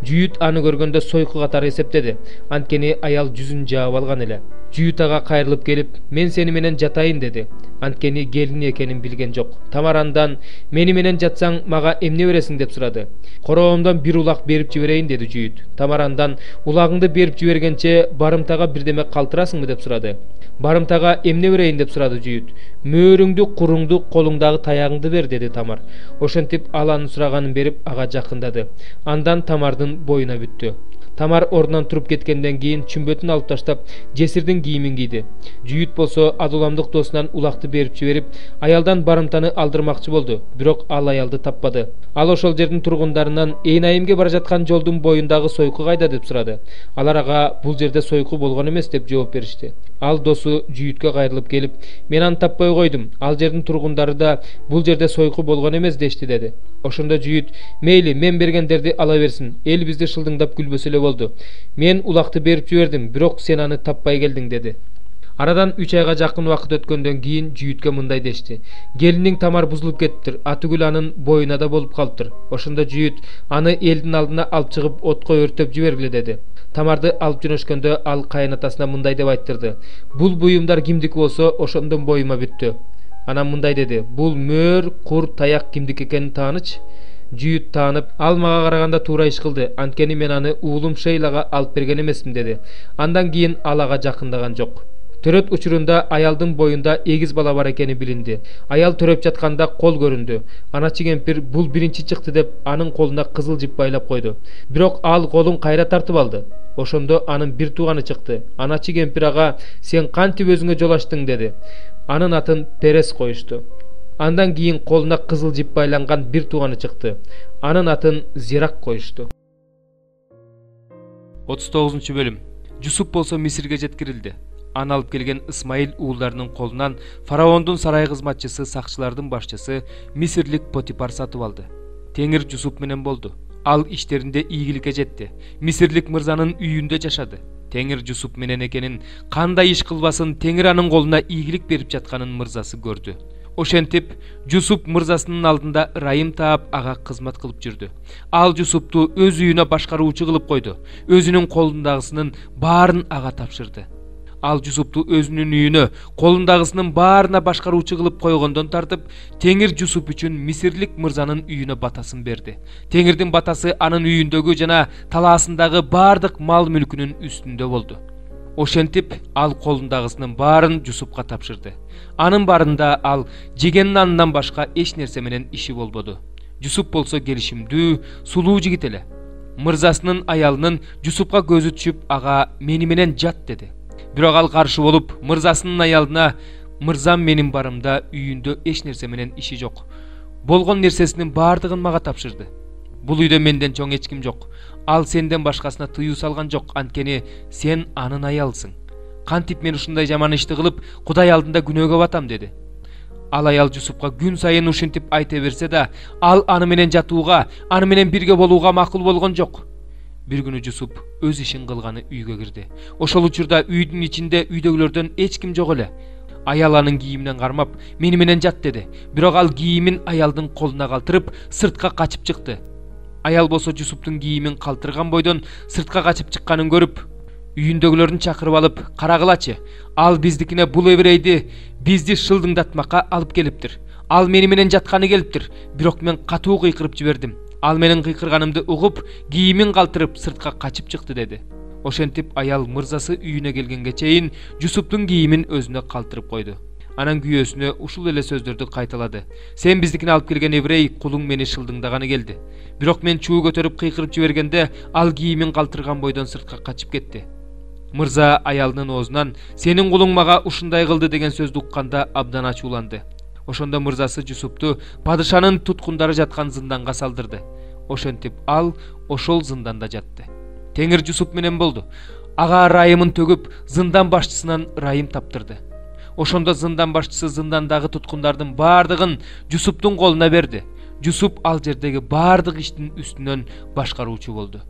[SPEAKER 1] Жүйүт аны көргөндө сойку катары эсептеди. Анткени аял жүзүн жаап алган эле. Жүйүт ага кайрылып келип, "Мен сени менен жатайын" деди. Анткени келини экенин билген жок. Тамар андан "Мени менен жатсаң мага эмне бересиң" деп сурады. "Короомдон бир улак берип жиберейин" деди Жүйүт. Тамар андан "Улагыңды берип жибергенче барымтага бирдеме калтырасыңбы" деп сурады. "Барымтага эмне берейин" деп сурады Жүйүт. "Мөөрүңдү, куруңду, колуңдагы таягыңды бер" деди Тамар. Ошентип ал анын сураганын берип ага жакындады. Андан Тамардын боюна бүттү. Тамар ордунан туруп кеткенден кийин чүмбөтүн алып таштап, жесирдин кийимин кийди. Жүйүт болсо Адуламдык досунан улакты берип жиберип, аялдан барымтаны алдырмакчы болду, бирок ал аялды таппады. Ал ошол жердин тургундарынан Эйнайымге бара жаткан жолдун боюндагы сойку кайда деп сурады. Алар ага "Бул жерде сойку болгон эмес" деп жооп беришти. Ал досу Жүйүткө кайрылып келип, "Мен аны таппай койдум. Ал жердин тургундары да бул жерде сойку болгон эмес дешти" деди. Ошондо Жүйүт "Мейли, мен бергендерди ала берсин. Эл бизди шылдыңдап күлбөсө эле болду. Мен улакты берип жибердим, бирок сен аны таппай келдиң" деди. Арадан 3 айга жакын убакыт өткөндөн кийин Жүйүткө мындай дешти: "Келиниң Тамар бузулуп кетиптир, атүгүл анын боюна да болуп калыптыр." Ошондо Жүйүт аны элдин алдына алып чыгып отко өртөп жибергиле деди. Тамарды алып жөнөшкөндө ал кайнатасына мындай деп айттырды: "Бул буюмдар кимдики болсо, ошондон боюма бүттү." Анан мындай деди: "Бул мөөр, кур, таяк кимдики экенин тааныч." Жүйүт таанып, "Ал мага караганда туура иш кылды, анткени мен аны уулум Шейлага алып берген эмесмин" деди. Андан кийин ал ага жакындаган жок. Төрөт учурунда аялдын боюнда эгиз бала бар экени билинди. Аял төрөп жатканда кол көрүндү. Аначы кемпир "Бул биринчи чыкты" деп анын колуна кызыл жип байлап койду. Бирок ал колун кайра тартып алды. Ошондо анын бир тууганы чыкты. Аначы кемпир ага "Сен кантип өзүңө жол ачтың" деди. Анын атын Перес коюшту. Андан кийин колуна кызыл жип байланган бир тууганы чыкты. Анын атын Зирак коюшту. 39-бөлүм. Жусуп болсо Мисирге жеткирилди. Аны алып келген Исмаил уулдарынын колунан фараондун сарай кызматчысы, сакчылардын башчысы Мисирлик Потипар сатып алды. Теңир Жусуп менен болду. Ал иштеринде ийгиликке жетти. Мисирлик мырзанын үйүндө жашады. Теңир Жусуп менен экенин, кандай иш кылбасын Теңир анын колуна ийгилик берип жатканын мырзасы көрдү. Ошентип, Жусуп мырзасынын алдында ырайым таап ага кызмат кылып жүрдү. Ал Жусупту өз үйүнө башкаруучу кылып койду. Өзүнүн колундагысынын баарын ага тапшырды. Ал Жусупту өзүнүн үйүнө колундагысынын баарына башкаруучу кылып койгондон тартып, Теңир Жусуп үчүн Мисирлик мырзанын үйүнө батасын берди. Теңирдин батасы анын үйүндөгү жана талаасындагы баардык мал мүлкүнүн үстүндө болду. Ошентип, ал колундагысынын баарын Жусупка тапшырды. Анын барында ал жеген нанынан башка эч нерсе менен иши болбоду. Жусуп болсо келишимдүү, сулуу жигит эле. Мырзасынын аялынын Жусупка көзү түшүп, ага "Мени менен жат" деди. Бирок ал каршы болуп, мырзасынын аялына "Мырзам менин барымда үйүндө эч нерсе менен иши жок. Болгон нерсесинин баардыгын мага тапшырды. Бул үйдө менден чоң эч ким жок. Ал сенден башкасына тыюу салган жок, анткени сен анын аялысың. Кантип мен ушундай жаман ишти кылып, Кудай алдында күнөөгө батам" деди. Ал аял Жусупка күн сайын ушинтип айта берсе да, ал аны менен жатууга, аны менен бирге болууга макул болгон жок. Бир күнү Жусуп өз ишин кылганы үйгө кирди. Ошол учурда үйдүн ичинде үйдөгүлөрдөн эч ким жок эле. Аял анын кийиминен кармап, "Мени менен жат" деди. Бирок ал кийимин аялдын колуна калтырып, сыртка качып чыкты. Аял болсо Жусуптун кийимин калтырган бойдон сыртка качып чыкканын көрүп, үйүндөгүлөрүн чакырып алып, "Карагылачы, ал биздикине бул эбирейди бизди шылдыңдатмакка алып келиптир. Ал мени менен жатканы келиптир, бирок мен катуу кыйкырып жибердим. Ал менин кыйкырганымды угуп, кийимин калтырып сыртка качып чыкты" деди. Ошентип аял мырзасы үйүнө келгенге чейин Жусуптун кийимин өзүнө калтырып койду. Анан күйөөсүнө ушул эле сөздөрдү кайталады. Сен биздикине алып келген еврей кулуң мени шылдыңдаганы келди. Бирок мен чуу көтөрүп кыйкырып жибергенде ал кийимин калтырган бойдон сыртка качып кетти. Мырза аялынын оозунан сенин кулуң мага ушундай кылды деген сөздү укканда абдан ачууланды. Ошондо мырзасы Жусупту падышанын туткундары жаткан зынданга салдырды. Ошентип ал ошол зынданда жатты. Теңир Жусуп менен болду. Ага ырайымын төгүп, зындан башчысынан ырайым таптырды. Ошондо зындан башчысы зындандагы туткундардын бардыгын Жусуптун колуна берди. Жусуп ал жердеги бардык иштин үстүнөн башкаруучу болду.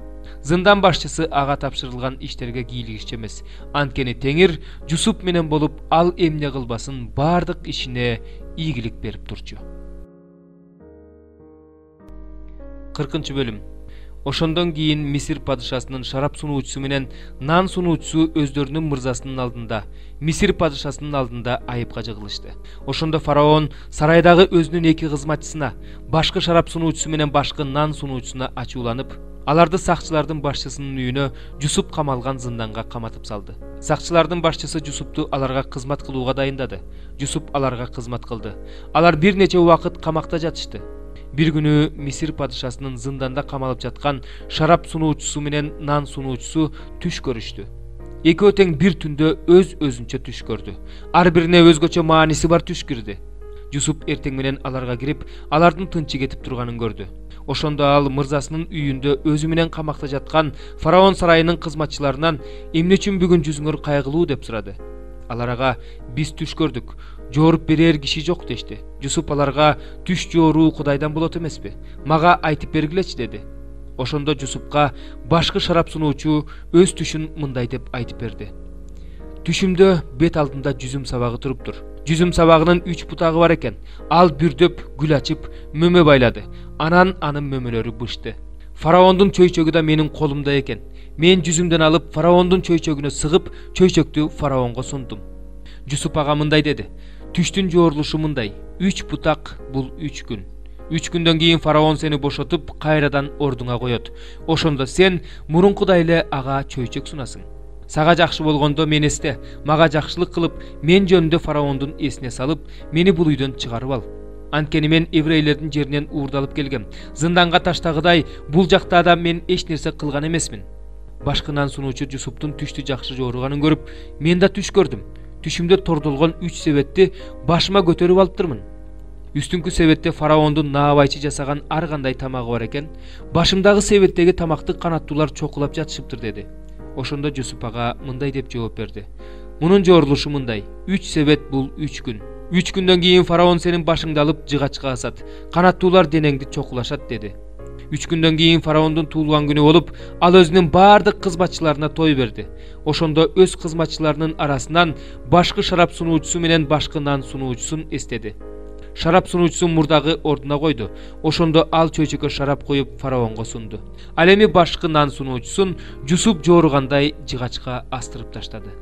[SPEAKER 1] Зындан башчысы ага тапшырылган иштерге кийлигишчи эмес. Анткени Теңир Жусуп менен болуп, ал эмне кылбасын бардык ишине ийгилик берип турчу. 40 бөлүм. Ошондон кийин Мисир падышасынын шарап сунуучусу менен нан сунуучусу өздөрүнүн мырзасынын алдында, Мисир падышасынын алдында айыпка жыгылышты. Ошондо фараон сарайдагы өзүнүн 2 кызматчысына, башкы шарап сунуучусу менен башкы нан сунуучусуна ачууланып, аларды сакчылардын башчысынын үйүнө Жусуп камалган зынданга каматып салды. Сакчылардын башчысы Жусупту аларга кызмат кылууга дайындады. Жусуп аларга кызмат кылды. Алар бир нече убакыт камакта жатышты. Bir günü Misir padişasının zindanda kamalып жаткан шарап сунуучусу менен нан сунуучусу түш көрүштү. Экөө тең бир түндө өз-өзүнчө түш көрдү. Ар бирине өзгөчө мааниси бар түш кирди. Жусуп эртең менен аларга кирип, алардын тынчы кетип турганын көрдү. Ошондо ал мырзасынын үйүндө өзү менен камакта жаткан фараон сарайынын кызматчыларынан эмне үчүн бүгүн жүзүңөр кайгылуу деп сурады. Алар ага биз түш көрдүк, жооруп берер киши жок дешти. Жусуп аларга түш жооруу Кудайдан болот эмеспи? Мага айтып бергилечи деди. Ошондо Жусупка башкы шарап сунуучу өз түшүн мындай деп айтып берди. Түшүмдө бет алдында жүзүм сабагы туруптур. Жүзүм сабагынын 3 бутагы бар экен. Ал бүрдөп гүл ачып, мөмө байлады. Анан анын мөмөлөрү бышты. Фараондун чөйчөгү да менин колумда экен. Мен жүзүмдөн алып фараондун чөйчөгүнө сыгып, чөйчөктү фараонго сундум. Жусуп ага мындай деди. Түштүн жоорулушу мындай. 3 бутак бул 3 күн. 3 күндөн кийин фараон сени бошотуп, кайрадан ордуңа коет. Ошондо сен мурункудай эле ага чөйчөк сунасың. Сага жакшы болгондо мен эсте, мага жакшылык кылып, мен жөнүндө фараондун эсине салып, мени бул үйдөн чыгарып ал. Анткени мен еврейлердин жеринен уурдалып келгем. Зынданга таштагыдай бул жакта да мен эч нерсе кылган эмесмин. Башкынан сунуучу Жусуптун түштү жакшы жооруганын көрүп, мен да түш көрдүм. Түшүмдө тордолгон 3 себетти башыма көтөрүп алыптырмын. Үстүңкү себетте фараондун наабайчы жасаган ар кандай тамагы бар экен. Башымдагы себеттеги тамакты канаттуулар чокулап жатышыптыр деди. Ошондо Жусуп ага мындай деп жооп берди. Мунун жоорулушу мындай. 3 себет бул 3 күн. 3 күндөн кийин фараон сенин башыңды алып жыгачка асат. Канаттуулар денеңди чокулашат деди. 3 күндөн кийин фараондун туулган күнү болуп, ал өзүнүн бардык кызматчыларына той берди. Ошондо өз кызматчыларынын арасынан башкы шарап сунуучусу менен башкы нан сунуучусун эстеди. Шарап сунуучусун мурдагы ордуна койду. Ошондо ал чөйчөккө шарап коюп фараонго сунду. Ал эми башкы нан сунуучусун Жусуп жооругандай жыгачка астырып таштады.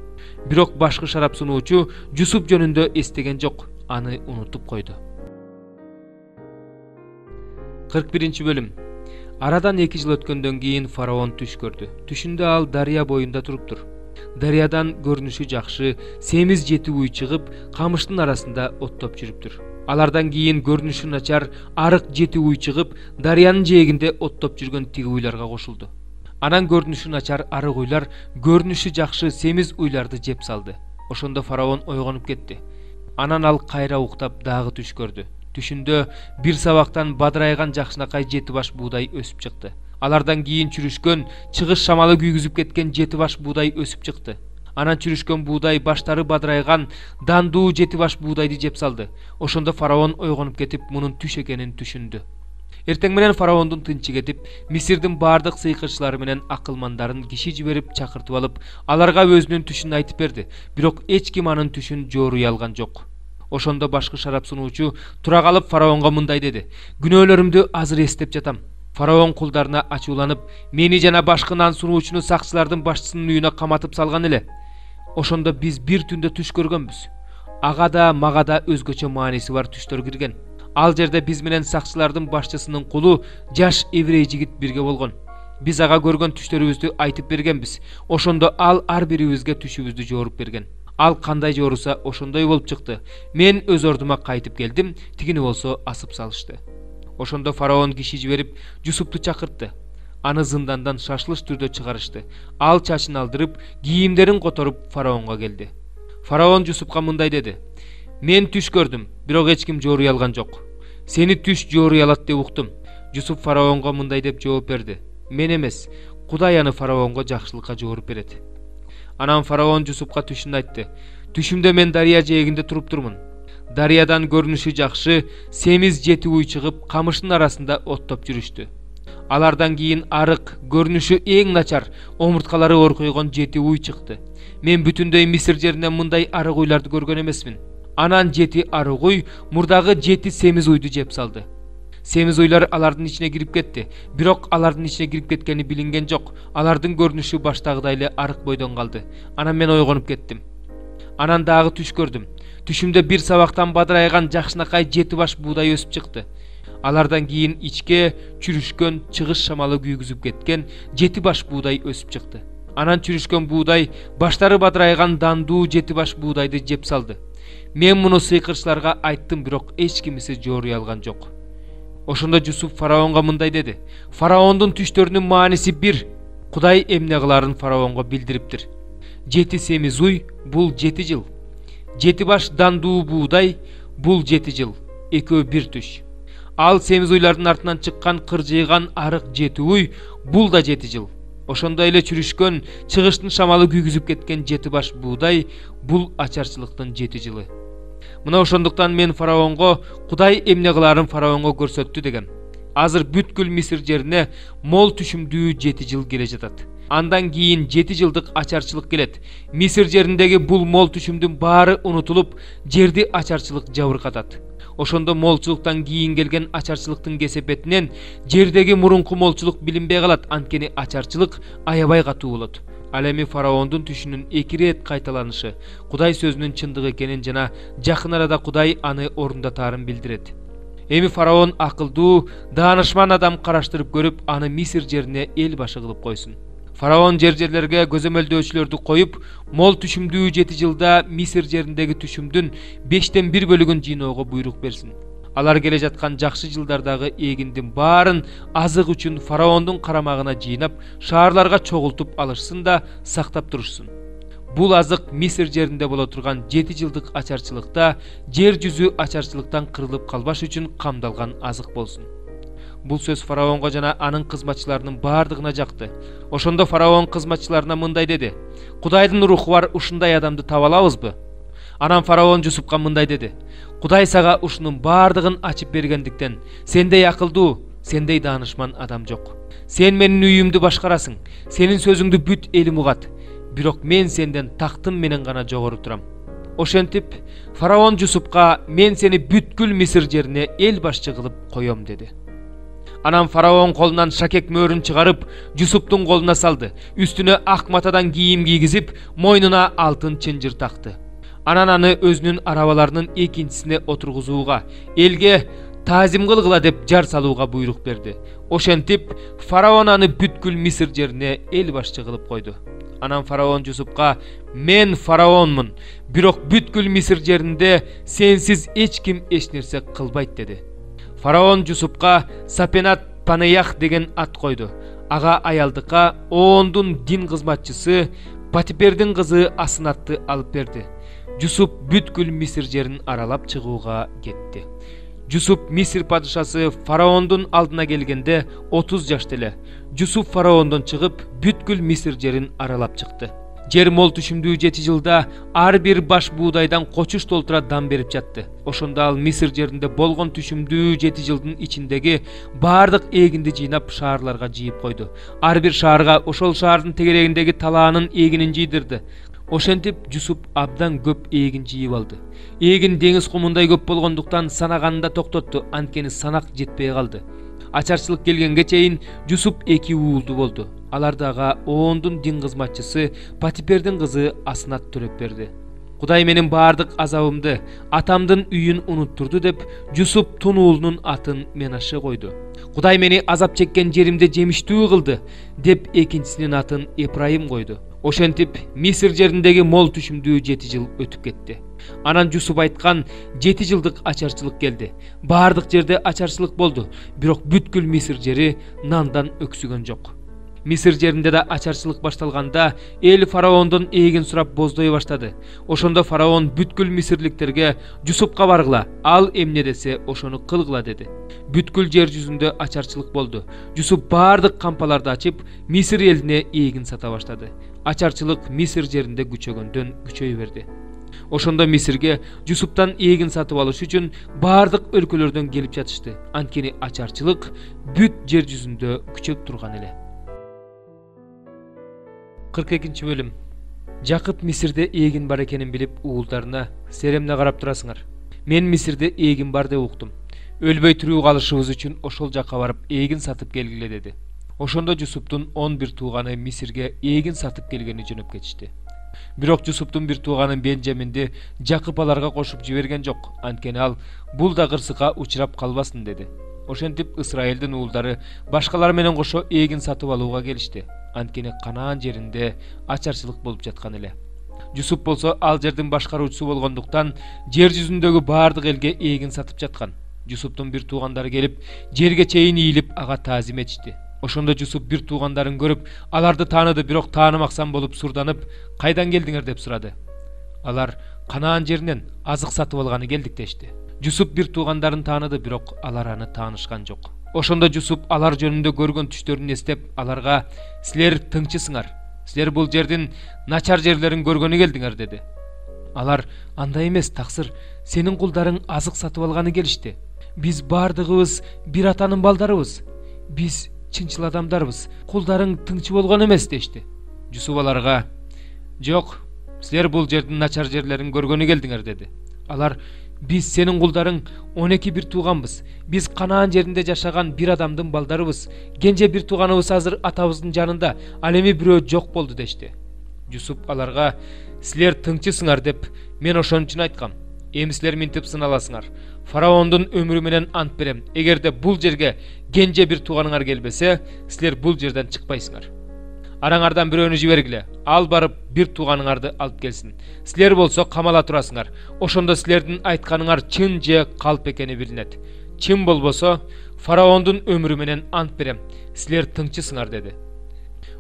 [SPEAKER 1] Бирок башкы шарап сунуучу Жусуп жөнүндө эстеген жок, аны унутуп койду. 41 бөлүм. Арадан 2 жыл өткөндөн кийин фараон түш көрдү. Түшүндө ал дарыя боюнда туруптур. Дарыядан көрүнүшү жакшы, семиз 7 уй чыгып, камыштын арасында оттоп жүрүптүр. Алардан кийин көрүнүшү начар арык 7 уй чыгып, дарыянын жээгинде оттоп жүргөн тиги уйларга кошулду. Анан көрүнүшү начар арык уйлар көрүнүшү жакшы семиз уйларды жеп салды. Ошондо фараон ойгонуп кетти. Анан ал кайра уктап дагы түш көрдү. Түшүндө бир сабактан бадырайган жакшынакай 7 баш буудай өсүп чыкты. Алардан кийин чүрүшкөн, чыгыш шамалы күйгүзүп кеткен 7 баш буудай өсүп чыкты. Анан чүрүшкөн буудай баштары бадырайган дандуу 7 баш буудайды жеп салды. Ошондо фараон ойгонуп кетип, мунун түш экенин түшүндү. Эртең менен фараондун тынчы кетип, Мисирдин бардык сыйкырчылары менен акылмандарын киши жиберип чакыртып алып, аларга өзүнүн түшүн айтып берди. Бирок эч ким анын түшүн жооруй алган жок. Ошондо башкы шарап сунуучу тура калып фараонго мындай деди. Күнөөлөрүмдү азыр эстеп жатам. Фараон кулдарына ачууланып, мени жана башкы нан сунуучуну сакчылардын башчысынын үйүнө каматып салган эле. Ошондо биз бир түндө түш көргөнбүз. Ага да мага да өзгөчө мааниси бар түштөр кирген. Ал жерде биз менен сакчылардын башчысынын кулу жаш еврей жигит бирге болгон. Биз ага көргөн түштөрүбүздү айтып бергенбиз. Ошондо ал ар бирибизге түшүбүздү жооруп берген. Ал кандай жооруса ошондой болуп чыкты. Мен өз ордума кайтып келдим, тигини болсо асып салышты. Ошондо фараон киши жиберип Жусупту чакыртты. Аны зындандан шашылыш түрдө чыгарышты. Ал чачын алдырып, кийимдерин которуп фараонго келди. Фараон Жусупка мындай деди: "Мен түш көрдүм, бирок эч ким жооруй алган жок. Сени түш жооруй алат деп уктум." Жусуп фараонго мындай деп жооп берди: "Мен эмес, Кудай аны фараонго жакшылыкка жооруп берет." Анан фараон Жусупка түшүн айтты. "Түшүмдө мен дарыя жээгинде туруп турмун. Дарыядан көрүнүшү жакшы, семиз жети уй чыгып, камыштын арасында оттоп жүрүштү. Алардан кийин арык, көрүнүшү эң начар, омурткалары оркуйгон жети уй чыкты. Мен бүтүндөй Мисир жеринен мындай арык уйларды көргөн эмесмин." Анан жети арык уй мурдагы жети семиз уйду жеп салды. Семиз уйлар алардын ичине кирип кетти, бирок алардын ичине кирип кеткени билинген жок. Алардын көрүнүшү баштагыдай эле арык бойдон калды. Анан мен ойгонуп кеттим. Анан дагы түш көрдүм. Түшүмдө бир сабактан бадырайган жакшынакай жети баш буудай өсүп чыкты. Алардан кийин ичке чүрүшкөн, чыгыш шамалы күйгүзүп кеткен жети баш буудай өсүп чыкты. Анан чүрүшкөн буудай баштары бадырайган дандуу жети баш буудайды жеп салды. Мен муну сыйкырчыларга айттым, бирок эч кимиси жооруй алган жок. Ошондо Жусуп фараонго мындай деди: "Фараондун түштөрүнүн мааниси бир. Кудай эмне кыларын фараонго билдириптир. Жети семиз уй бул 7 жыл. Жети баш дандуу буудай бул 7 жыл. Экөө бир түш. Ал семиз уйлардын артынан чыккан кыржыйган арык 7 уй бул да 7 жыл. Ошондой эле чүрүшкөн, чыгыштын шамалы күйгүзүп кеткен жети баш буудай бул ачарчылыктын 7 жылы. Мына ошондуктан мен фараонго Кудай эмне кыларын фараонго көрсөттү дегем. Азыр бүткүл Мисир жерине мол түшүмдүү 7 жыл келе жатат. Андан кийин 7 жылдык ачарчылык келет. Мисир жериндеги бул мол түшүмдүн баары унутулуп, жерди ачарчылык жабыркатат. Ошондо молчулуктан кийин келген ачарчылыктын кесепетинен жердеги мурунку молчулук билинбей калат, анткени ачарчылык аябай катуу болот. Ал эми фараондун түшүнүн 2 рет кайталанышы Кудай сөзүнүн чындыгы экенин жана жакын арада Кудай аны орундатаарын билдирет. Эми фараон акылдуу, даанышман адам караштырып көрүп, аны Мисир жерине эл башы кылып койсун. Фараон жер-жерлерге көзөмөлдөөчүлөрдү коюп, мол түшүмдүү 7 жылда Мисир жериндеги түшүмдүн 5тен 1 бөлүгүн жыйноого буйрук берсин. Алар келе жаткан жакшы жылдардагы эгиндин баарын азык үчүн фараондун карамагына жыйнап, шаарларга чогултуп алышсын да сактап турушсун. Бул азык Мисир жеринде боло турган 7 жылдык ачарчылыкта жер жүзү ачарчылыктан кырылып калбаш үчүн камдалган азык болсун. Бул сөз фараонго жана анын кызматчыларынын баардыгына жакты. Ошондо фараон кызматчыларына мындай деди: "Кудайдын руху бар ушундай адамды таба алабызбы?" Анан фараон Жусупка мындай деди: "Кудай сага ушунун баардыгын ачып бергендиктен, сендей акылдуу, сендей даанышман адам жок. Сен менин үйүмдү башкарасың, сенин сөзүңдү бүт элим угат. Бирок мен сенден тактым менен гана жогору турам." Ошентип, фараон Жусупка: "Мен сени бүткүл Мисир жерине эл башчы кылып коем" деди. Анан фараон колунан шакек мөөрүн чыгарып, Жусуптун колуна салды. Үстүнө ак матадан кийим кийгизип, мойнуна алтын чынжыр такты. Анан аны өзүнүн арабаларынын экинчисине отургузууга, элге таазим кылгыла деп жар салууга буйрук берди. Ошентип, фараон аны бүткүл Мисир жерине эл башчы кылып койду. Анан фараон Жусупка: "Мен фараонмун, бирок бүткүл Мисир жеринде сенсиз эч ким эч нерсе кылбайт" деди. Фараон Жусупка Сапенат Панеях деген ат койду. Ага аялдыкка Оондун дин кызматчысы Патипердин кызы Асынатты алып берди. Жусуп бүткүл Мисир жерин аралап чыгууга кетти. Жусуп Мисир падышасы фараондун алдына келгенде 30 жашта эле. Жусуп фараондон чыгып, бүткүл Мисир жерин аралап чыкты. Жер мол түшүмдүү 7 жылда ар бир баш буудайдан кочуш толтура дан берип жатты. Ошондо ал Мисир жеринде болгон түшүмдүү 7 жылдын ичиндеги баардык эгинди жыйнап шаарларга жыйып койду. Ар бир шаарга ошол шаардын тегерегиндеги талаанын эгинин жыйдырды. Ошентип Жусуп абдан көп эгин жыйып алды. Эгин деңиз кумундай көп болгондуктан санаганында токтотту, анткени санак жетпей калды. Ачарчылык келгенге чейин Жусуп 2 уулду болду. Аларды ага Оондун дин кызматчысы Патипердин кызы Асынат төрөп берди. Кудай менин баардык азабымды, атамдын үйүн унуттурду деп Жусуп Тун уулунун атын Менаше койду. Кудай мени азап чеккен жеримде жемиштүү кылды деп экинчисинин атын Эпрайым койду. Ошентип Мисир жериндеги мол түшүмдүү 7 жыл өтүп кетти. Анан Жусуп айткан 7 жылдык ачарчылык келди. Бардык жерде ачарчылык болду, бирок бүткүл Мисир жери нандан өксүгөн жок. Мисир жеринде да ачарчылык башталганда эл фараондон эгин сурап боздой баштады. Ошондо фараон бүткүл мисирликтерге Жусупка баргыла, ал эмне десе ошону кылгыла деди. Бүткүл жер жүзүндө ачарчылык болду. Жусуп бардык кампаларды ачып, Мисир элине эгин сата баштады. Ачарчылык Мисир жеринде күчөгөндөн күчөй берди. Ошондо Мисирге Жусуптан эгин сатып алыш үчүн бардык өлкөлөрдөн келип жатышты. Анткени ачарчылык бүт жер жүзүндө күчөп турган эле. 42 бөлүм. Жакып Мисирде эгин бар экенин билип, уулдарына "Силер эмне карап турасыңар? Мен Мисирде эгин бар деп уктум. Өлбөй тирүү калышыбыз үчүн ошол жакка барып эгин сатып келгиле" деди. Ошондо Жусуптун 11 тууганы Мисирге эгин сатып келгени жөнөп кетишти. Бирок Жусуптун бир тууганы Бенжаминди Жакып аларга кошуп жиберген жок. Анткени ал бул да кырсыкка учурап калбасын деди. Ошентип Исраилдин уулдары башкалар менен кошо эгин сатып алууга келишти. Анткени Канаан жеринде ачарчылык болуп жаткан эле. Жусуп болсо ал жердин башкаруучусу болгондуктан жер жүзүндөгү бардык элге эгин сатып жаткан. Жусуптун бир туугандары келип, жерге чейин ийилип ага таазим этишти. Ошондо Жусуп бир туугандарын көрүп, аларды тааныды, бирок таанымаксан болуп сурданып, "Кайдан келдиңер?" деп сурады. Алар Канаан жеринен азык сатып алганы келдик дешти. Жусуп бир туугандарын тааныды, бирок алар аны таанышкан жок. Ошондо Жусуп алар жөнүндө көргөн түштөрүн эстеп, аларга "Силер тыңчысыңар. Силер бул жердин начар жерлерин көргөнү келдиңер" деди. Алар "Андай эмес, таксыр, сенин кулдарың азык сатып алганы келишти. Биз бардыгыбыз бир атанын балдарыбыз. Биз чынчыл адамдарбыз. Кулдарың тыңчы болгон эмес" дешти. Жусуп аларга "Жок, силер бул жердин начар жерлерин көргөнү келдиңер" деди. Алар "Биз сенин кулдарың 12 бир тууганбыз. Биз Канаан жеринде жашаган бир адамдын балдарыбыз. Кенже бир тууганыбыз азыр атабыздын жанында, ал эми бирөө жок болду" дешти. Жусуп аларга "Силер тыңчысыңар деп мен ошон үчүн айткам. Эми силер минтип сыналасыңар. Фараондун өмүрү менен ант берем. Эгерде бул жерге кенже бир тууганыңар келбесе, силер бул жерден чыкпайсыңар. Араңардан бирөөнү жибергиле. Ал барып бир тууганыңарды алып келсин. Силер болсо камала турасыңар. Ошондо силердин айтканыңар чын же калп экени билинет. Чын болбосо, фараондун өмүрү менен ант берем. Силер тыңчысыңар" деди.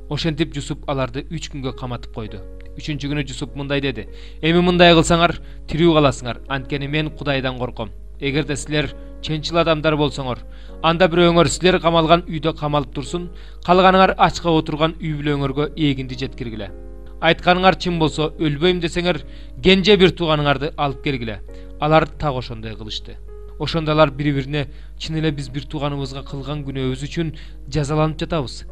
[SPEAKER 1] Ошентип Жусуп аларды 3 күнгө каматып койду. 3-күнчү күнү Жусуп мындай деди: "Эми мындай кылсаңар, тирүү каласыңар. Анткени мен Кудайдан корком. Эгерде силер чынчыл адамдар болсоңор, анда бирөөңөр силер камалган үйдө камалып турсун, калганыңар ачка отурган үй бүлөңөргө эгинди жеткиргиле. Айтканыңар чын болсо, өлбөйм десеңер, кенже бир тууганыңарды алып келгиле." Алар так ошондой кылышты. Ошондо алар бири-бирине "Чын эле биз бир тууганыбызга кылган күнөөбүз үчүн жазаланып жатабыз.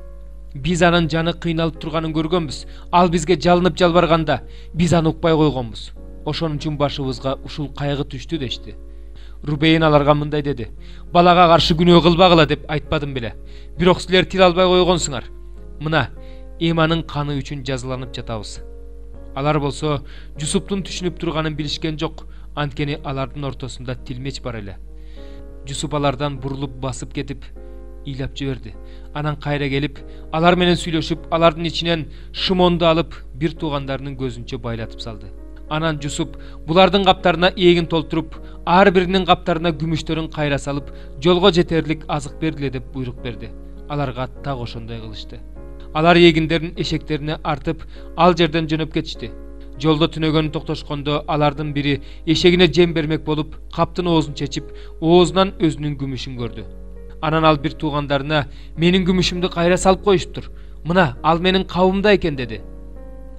[SPEAKER 1] Биз анын жаны кыйналып турганын көргөнбүз. Ал бизге жалынып жалбарганда, биз аны укпай койгонбуз. Ошон үчүн башыбызга ушул кайгы түштү" дешти. Рубейн аларга мындай деди: "Балага каршы күнөө кылбагыла деп айтпадым беле. Бирок силер тил албай койгонсуңар. Мына, эми анын каны үчүн жазаланып жатабыз." Алар болсо Жусуптун түшүнүп турганын билишкен жок, анткени алардын ортосунда тилмеч бар эле. Жусуп алардан бурулуп басып кетип, ыйлап жиберди. Анан кайра келип, алар менен сүйлөшүп, алардын ичинен Шимонду алып, бир туугандарынын көзүнчө байлатып салды. Анан Жусуп булардын каптарына эгин толтуруп, ар биринин каптарына күмүштөрүн кайра салып, жолго жетерлик азык бергиле деп буйрук берди. Аларга так ошондой кылышты. Алар эгиндерин эшектерине артып, ал жерден жөнөп кетишти. Жолдо түнөгөн токтошкондо алардын бири эшегине жем бермек болуп, каптын оозун чечип, оозунан өзүнүн күмүшүн көрдү. Анан ал бир туугандарына "Менин күмүшүмдү кайра салып коюшуптур. Мына, ал менин кабымда экен" деди.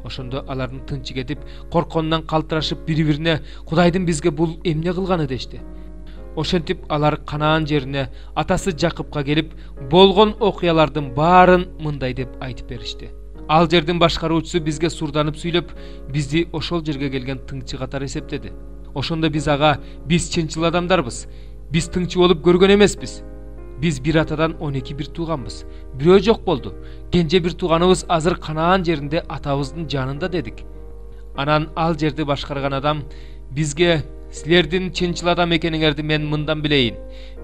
[SPEAKER 1] Ошондо алардын тынчы кетип, коркконунан калтырашып бири-бирине "Кудайдын бизге бул эмне кылганы" дешти. Ошентип алар Канаан жерине атасы Жакыпка келип, болгон окуялардын баарын мындай деп айтып беришти. Ал жердин башкаруучусу бизге сурданып сүйлөп, бизди ошол жерге келген тыңчы катары эсептеди. Ошондо биз ага "Биз чынчыл адамдарбыз. Биз тыңчы болуп көргөн эмеспиз. Биз бир атадан 12 бир тууганбыз. Бирөө жок болду. Кенже бир тууганыбыз азыр Канаан жеринде атабыздын жанында" дедик. Анан ал жерди башкарган адам бизге "Силердин чынчыл адам экениңерди мен мындан билейин.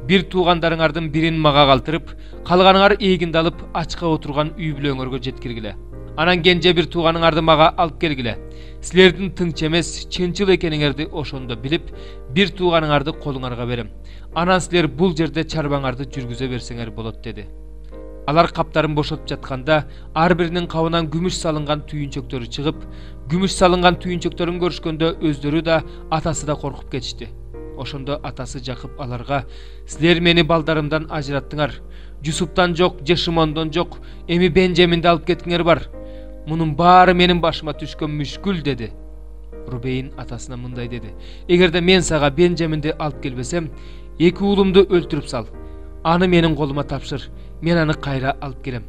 [SPEAKER 1] Бир туугандарыңардын бирин мага калтырып, калганыңар эгинди алып ачка отурган үй бүлөңөргө жеткиргиле. Anan gençe bir tuğanыңарды maga alıp kelgile. Sizlerden tınç emes, çınçıl ekeniңерди oşonda bilip, bir tuğanыңарды kolуңарга berem. Anan sizler bul jerde çarbaňарды жүрgüze berseňer bolot dedi. Alar kaptарын boşatıp jatkanda, ar birinin kawынан gümüş salıngan tüyünçöktörü çıkıp, gümüş salıngan tüyünçöktörün görüşkönde özleri da atası da korkup geçti. Oşonda atası jakıp alarga, sizler meni baldarımdan ajrattıňar. Jusup'tan jok, Jeşimondan jok, emi Benjamin'de alıp ketkiňer bar. Munun bari menin başıma düşkön müşkül dedi. Rubeyn atasına mınday dedi. Egerde men saga Benjamin'de alıp gelbesem, eki ulumdu öldürüp sal. Anı menin koluma tapşır, men anı kayra alıp gelem.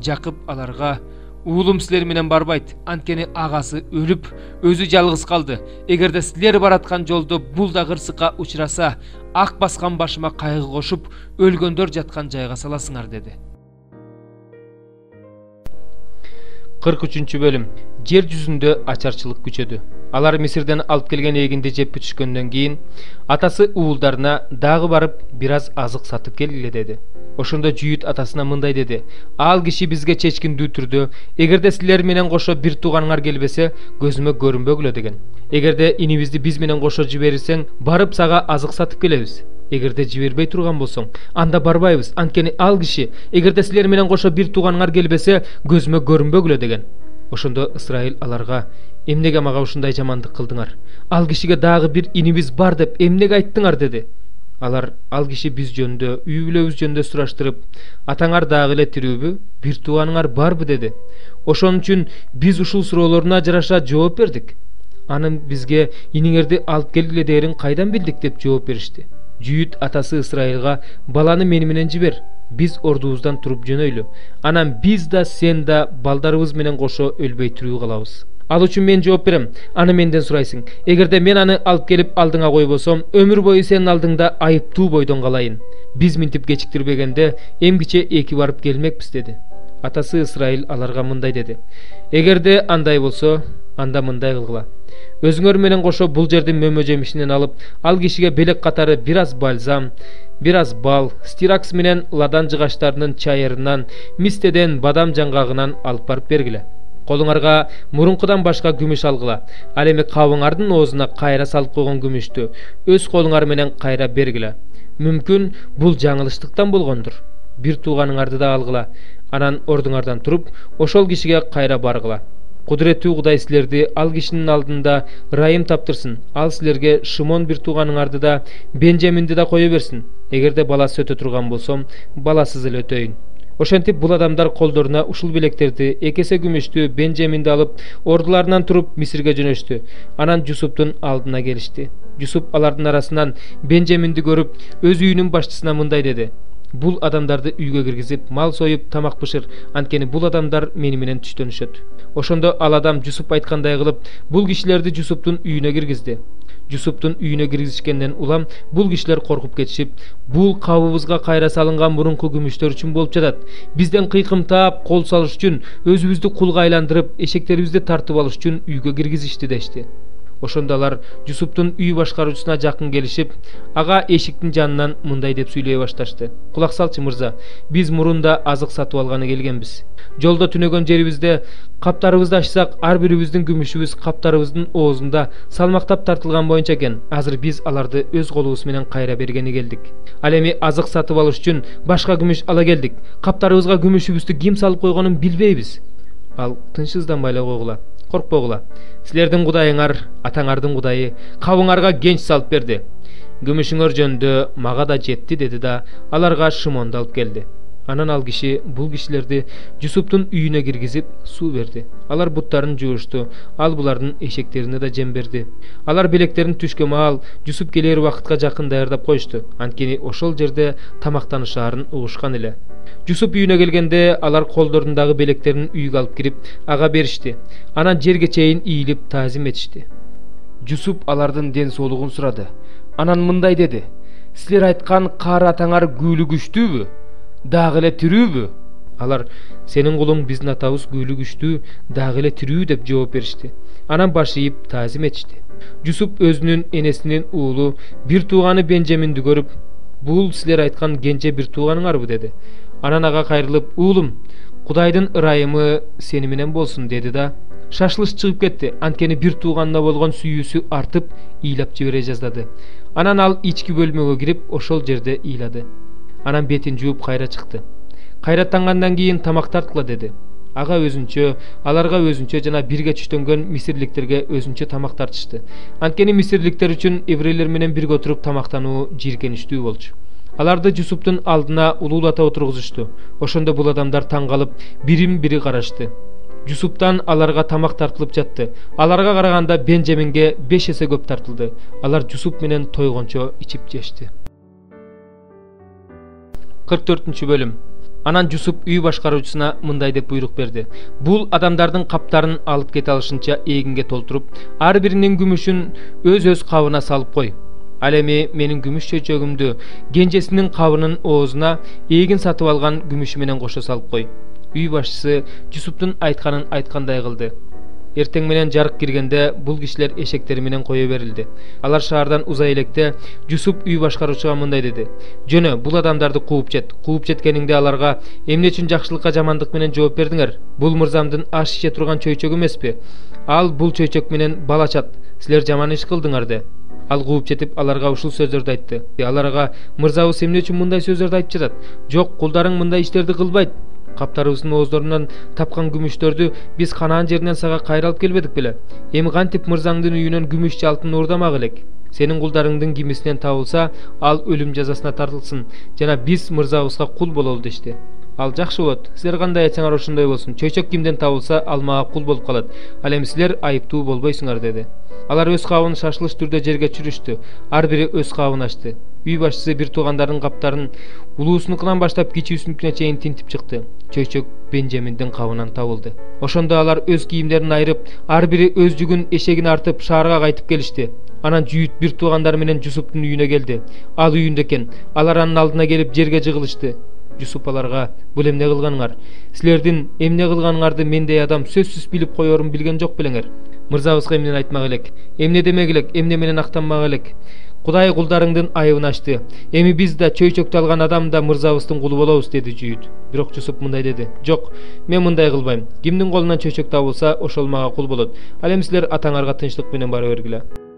[SPEAKER 1] Jakıp alarga, ulum sizler menen barbayt, antkeni agası ölüp, özü jalgız kaldı. Egerde sizler baratkan jolda bul da gırsıka uçrasa, ak baskan başıma kaygı koşup, ölgöndör jatkan jayga salasыңар dedi. 43. bölüm. Yer yüzünde açarçılık güçödü. Alar Misirden alıp kelgen eginde jep bütüşköndөн kийин atası uulдарына dagы barıp biraz azık satıp kelgile dedi. Oşonda Jüyüt atasına mınday dedi. Al kişi bizge çeçkin dütürdü. Egerde sizler menen koşo bir tuğanыңар gelbese gözüme görünbögüle degen. Egerde inibizdi biz menen koşo jiberirseň barıp saga azık satıp kelebиz. Egerde jiberbey turgan bolsoň, anda barbayбыз. Antkeni al kişi, egerde sizler menen koşo bir tuğanыңар gelbese gözüme görünbögüle degen. Oşonda İsrail alarga, emnege maga uşunday jamandyk kıldıňar? Al kişige dagы bir inibiz bar dep emnege aytdyňar dedi. Alar al kişi biz jönde, üýbülebиz jönde suraştırıp, ataňar dagы ele tirүүbü, bir tuğanыңар barby dedi. Oşon üçin biz uşul suroolaryna jaraşa жооп berdik. Anın bizge iniňerdi alıp kelgile derin kaydan bildik dep жооп berişdi. Jüyüt atası İsrailga balany meni menen jiber. Biz ordubuzdan turup jönöylü. Anam biz da sen da baldarыбыз menen koşo ölbey türүү kalabız. Al üçün men жооп berem. Anı menden suraysың. Egerde men anı alıp gelip aldığına koybosom, ömür boyu senin aldığında ayıptуу boydon kalayın. Biz mintip geçiktirbegende emgiçe eki barıp gelmekpiz dedi. Atası İsrail alarga mınday dedi. Egerde anday bolso, anda mınday kılgıla. Özüңөр menen koşo bul жердин mömө жемишинен alıp, al kişige belek katары biraz balzam, biraz bal, stiraks menen ладан жыгаçтарынын чайырынан, мистеден бадам жаңгагынан алып барып бергиле. Колуңарга мурункудан башка күмүш алгыла. Ал эми кабыңардын оозуна кайра салып койгон күмүштү өз колуңар менен кайра бергиле. Мүмкүн бул жаңылыштыктан болгондур. Bir tuğanыңарды да алгыла. Анан ордуңардан туруп, ошол кишиге кайра баргыла. Кудуреттүү Кудай силерди ал кишинин алдында ырайым таптырсын. Ал силерге Шимон bir tuğanыңарды да, Бенжаминди да кое берсин. Эгерде баласы өтө турган болсом, баласыз эле өтөйүн. Ошентип бул адамдар колдоруна ушул белектерди, экесе күмүштү Бенжаминди алып, ордуларынан туруп Мисирге жөнөштү. Анан Жусуптун алдына келишти. Жусуп алардын арасынан Бенжаминди көрүп, өз үйүнүн башчысына мындай деди. Бул адамдарды үйгө киргизип, мал союп, тамак пышыр. Анткени бул адамдар мени менен түштөнүшөт. Ошондо ал адам Жусуп айткандай кылып, бул кишилерди Жусуптун үйүнө киргизди. Жусуптун үйүнө киргизишкенден улам бул кишилер коркуп кетишип, бул кабыбызга кайра салынган мурунку күмүштөр үчүн болуп жатат. Бизден кыйкым таап, кол салыш үчүн, өзүбүздү кулга айландырып, эшектерибизди тартып алыш үчүн үйгө киргизишти дешти. Ошондо алар Жусуптун үй башкаруучусуна жакын келишип, ага эшиктин жанынан мындай деп сүйлөй башташты. Кулак салчы мырза, биз мурунда азык сатып алганы келгенбиз. Жолдо түнөгөн жерибизде каптарыбызды ачсак, ар бирибиздин күмүшүбүз каптарыбыздын оозунда салмактап тартылган боюнча экен. Азыр биз аларды өз колубуз менен кайра бергени келдик. Ал эми азык сатып алыш үчүн башка күмүш ала келдик. Каптарыбызга күмүшүбүздү ким салып койгонун билбейбиз. Ал тынчсызданбай эле койгула. Коркпогула. Силердин кудайыңар, атаңардын кудайы, кабыңарга генч салып берди. Күмүшүңөр жөнүндө мага да жетти деди да, аларга Шимонду алып келди. Анан ал киши бул кишилерди Жусуптун үйүнө киргизип суу берди. Алар буттарын жуушту, ал булардын эшектерине да жем берди. Алар белектерин түшкө маал Жусуп келер убакытка жакын даярдап коюшту. Анткени ошол жерде тамактанышаарын угушкан эле. Жусуп үйүнө келгенде алар колдорундагы белектерин үйгө алып кирип, ага беришти. Анан жерге чейин ийилип таазим этишти. Жусуп алардын ден соолугун сурады. Анан мындай деди: "Силер айткан каар атаңар күйлү күчтүүбү? Дагы эле тирүүбү?" Алар: "Сенин кулуң биздин атабыз күйлү күчтүү, дагы эле тирүү" деп жооп беришти. Анан баш ийип таазим этишти. Жусуп өзүнүн энесинин уулу bir тууганы Бенжаминди көрүп, "Бул силер айткан кенже bir тууганыңарбы?" деди. Анан ага кайрылып: "Уулум, Кудайдын ырайымы сени менен болсун деди да шашылыш чыгып кетти. Анткени бир тууганына болгон сүйүүсү артып, ыйлап жибере жаздады. Анан ал ички бөлмөгө кирип, ошол жерде ыйлады. Анан бетин жууп кайра чыкты. Кайраттангандан кийин тамак тарткыла деди. Ага өзүнчө, аларга өзүнчө жана бирге түштөнгөн мисирликтерге өзүнчө тамак тартышты. Анткени мисирликтер үчүн еврейлер менен бирге отуруп тамактануу жийиркеничтүү болчу. Аларды Жусуптун алдына улуулата отургузушту. Ошондо бул адамдар таң калып, бирин-бири карашты. Жусуптан аларга тамак тартылып жатты. Аларга караганда Бенжаминге 5 эсе көп тартылды. Алар Жусуп менен тойгончо ичип жешти. 44 бөлүм. Анан Жусуп үй башкаруучусуна мындай деп буйрук берди. Бул адамдардын каптарын алып кете алышынча эгинге толтуруп, ар биринин күмүшүн өз кабына салып кой. Ал эми менин күмүш чөйчөгүмдү кенжесинин кабынын оозуна эгин сатып алган күмүшү менен кошо салып кой. Үй башчысы Жусуптун айтканын айткандай кылды. Эртең менен жарык киргенде бул кишилер эшектери менен кое берилди. Алар шаардан узай электе Жусуп үй башкаруучуга мындай деди. Жөнө, бул адамдарды кууп жет. Кууп жеткениңде аларга эмне үчүн жакшылыкка жамандык менен жооп бердиңер? Бул мырзамдын аш иче турган чөйчөгү эмеспи? Ал бул чөйчөк менен бал ачат. Силер жаман иш кылдыңар де. Ал кууп жетип аларга ушул сөздөрдү айтты. Аларга мырзабыз эмне үчүн мындай сөздөрдү айтып жатат? Жок, кулдарың мындай иштерди кылбайт. Каптарыбыздын ооздорунан тапкан күмүштөрдү биз Канаан жеринен сага кайра алып келбедик беле? Эми кантип мырзаңдын үйүнөн күмүш же алтын уурдамак элек? Сенин кулдарыңдын кимисинен табылса, ал өлүм жазасына тартылсын, жана биз мырзабызга кул бололу дешти. Ал жакшы болот. Силер кандай айтсаңар ошондой болсун. Чөйчөк кимден табылса, ал мага кул болуп калат. Ал эми силер айыптуу болбойсуңар деди. Алар өз кабын шашылыш түрдө жерге чүрүштү. Ар бири өз кабын ачты. Үй башчысы бир туугандардын каптарын улуусунукунан баштап кичүүсүнүкүнө чейин тинтип чыкты. Чөйчөк Бенжаминдин кабынан табылды. Ошондо алар өз кийимдерин айырып, ар бири өз жүгүн эшегин артып шаарга кайтып келишти. Анан жүйүт бир туугандар менен Жусуптун үйүнө келди. Ал үйүндө экен. Алар анын алдына келип жерге жыгылышты. Жусуп аларга: "Бул эмне кылганыңар? Силердин эмне кылганыңарды мендей адам сөзсүз билип коерун билген жок белеңер. Мырзабызга эмнени айтмак элек? Эмне демек элек? Эмне менен актанмак элек? Кудай кулдарыңдын айыбын ачты. Эми биз да чөйчөктү алган адам да мырзабыздын кулу болобуз" деди жүйүт. Бирок Жусуп мындай деди: "Жок, мен мындай кылбайм. Кимдин колунан чөйчөк табылса, ошол мага кул болот. Ал эми силер атаңарга тынчтык менен бара бергиле."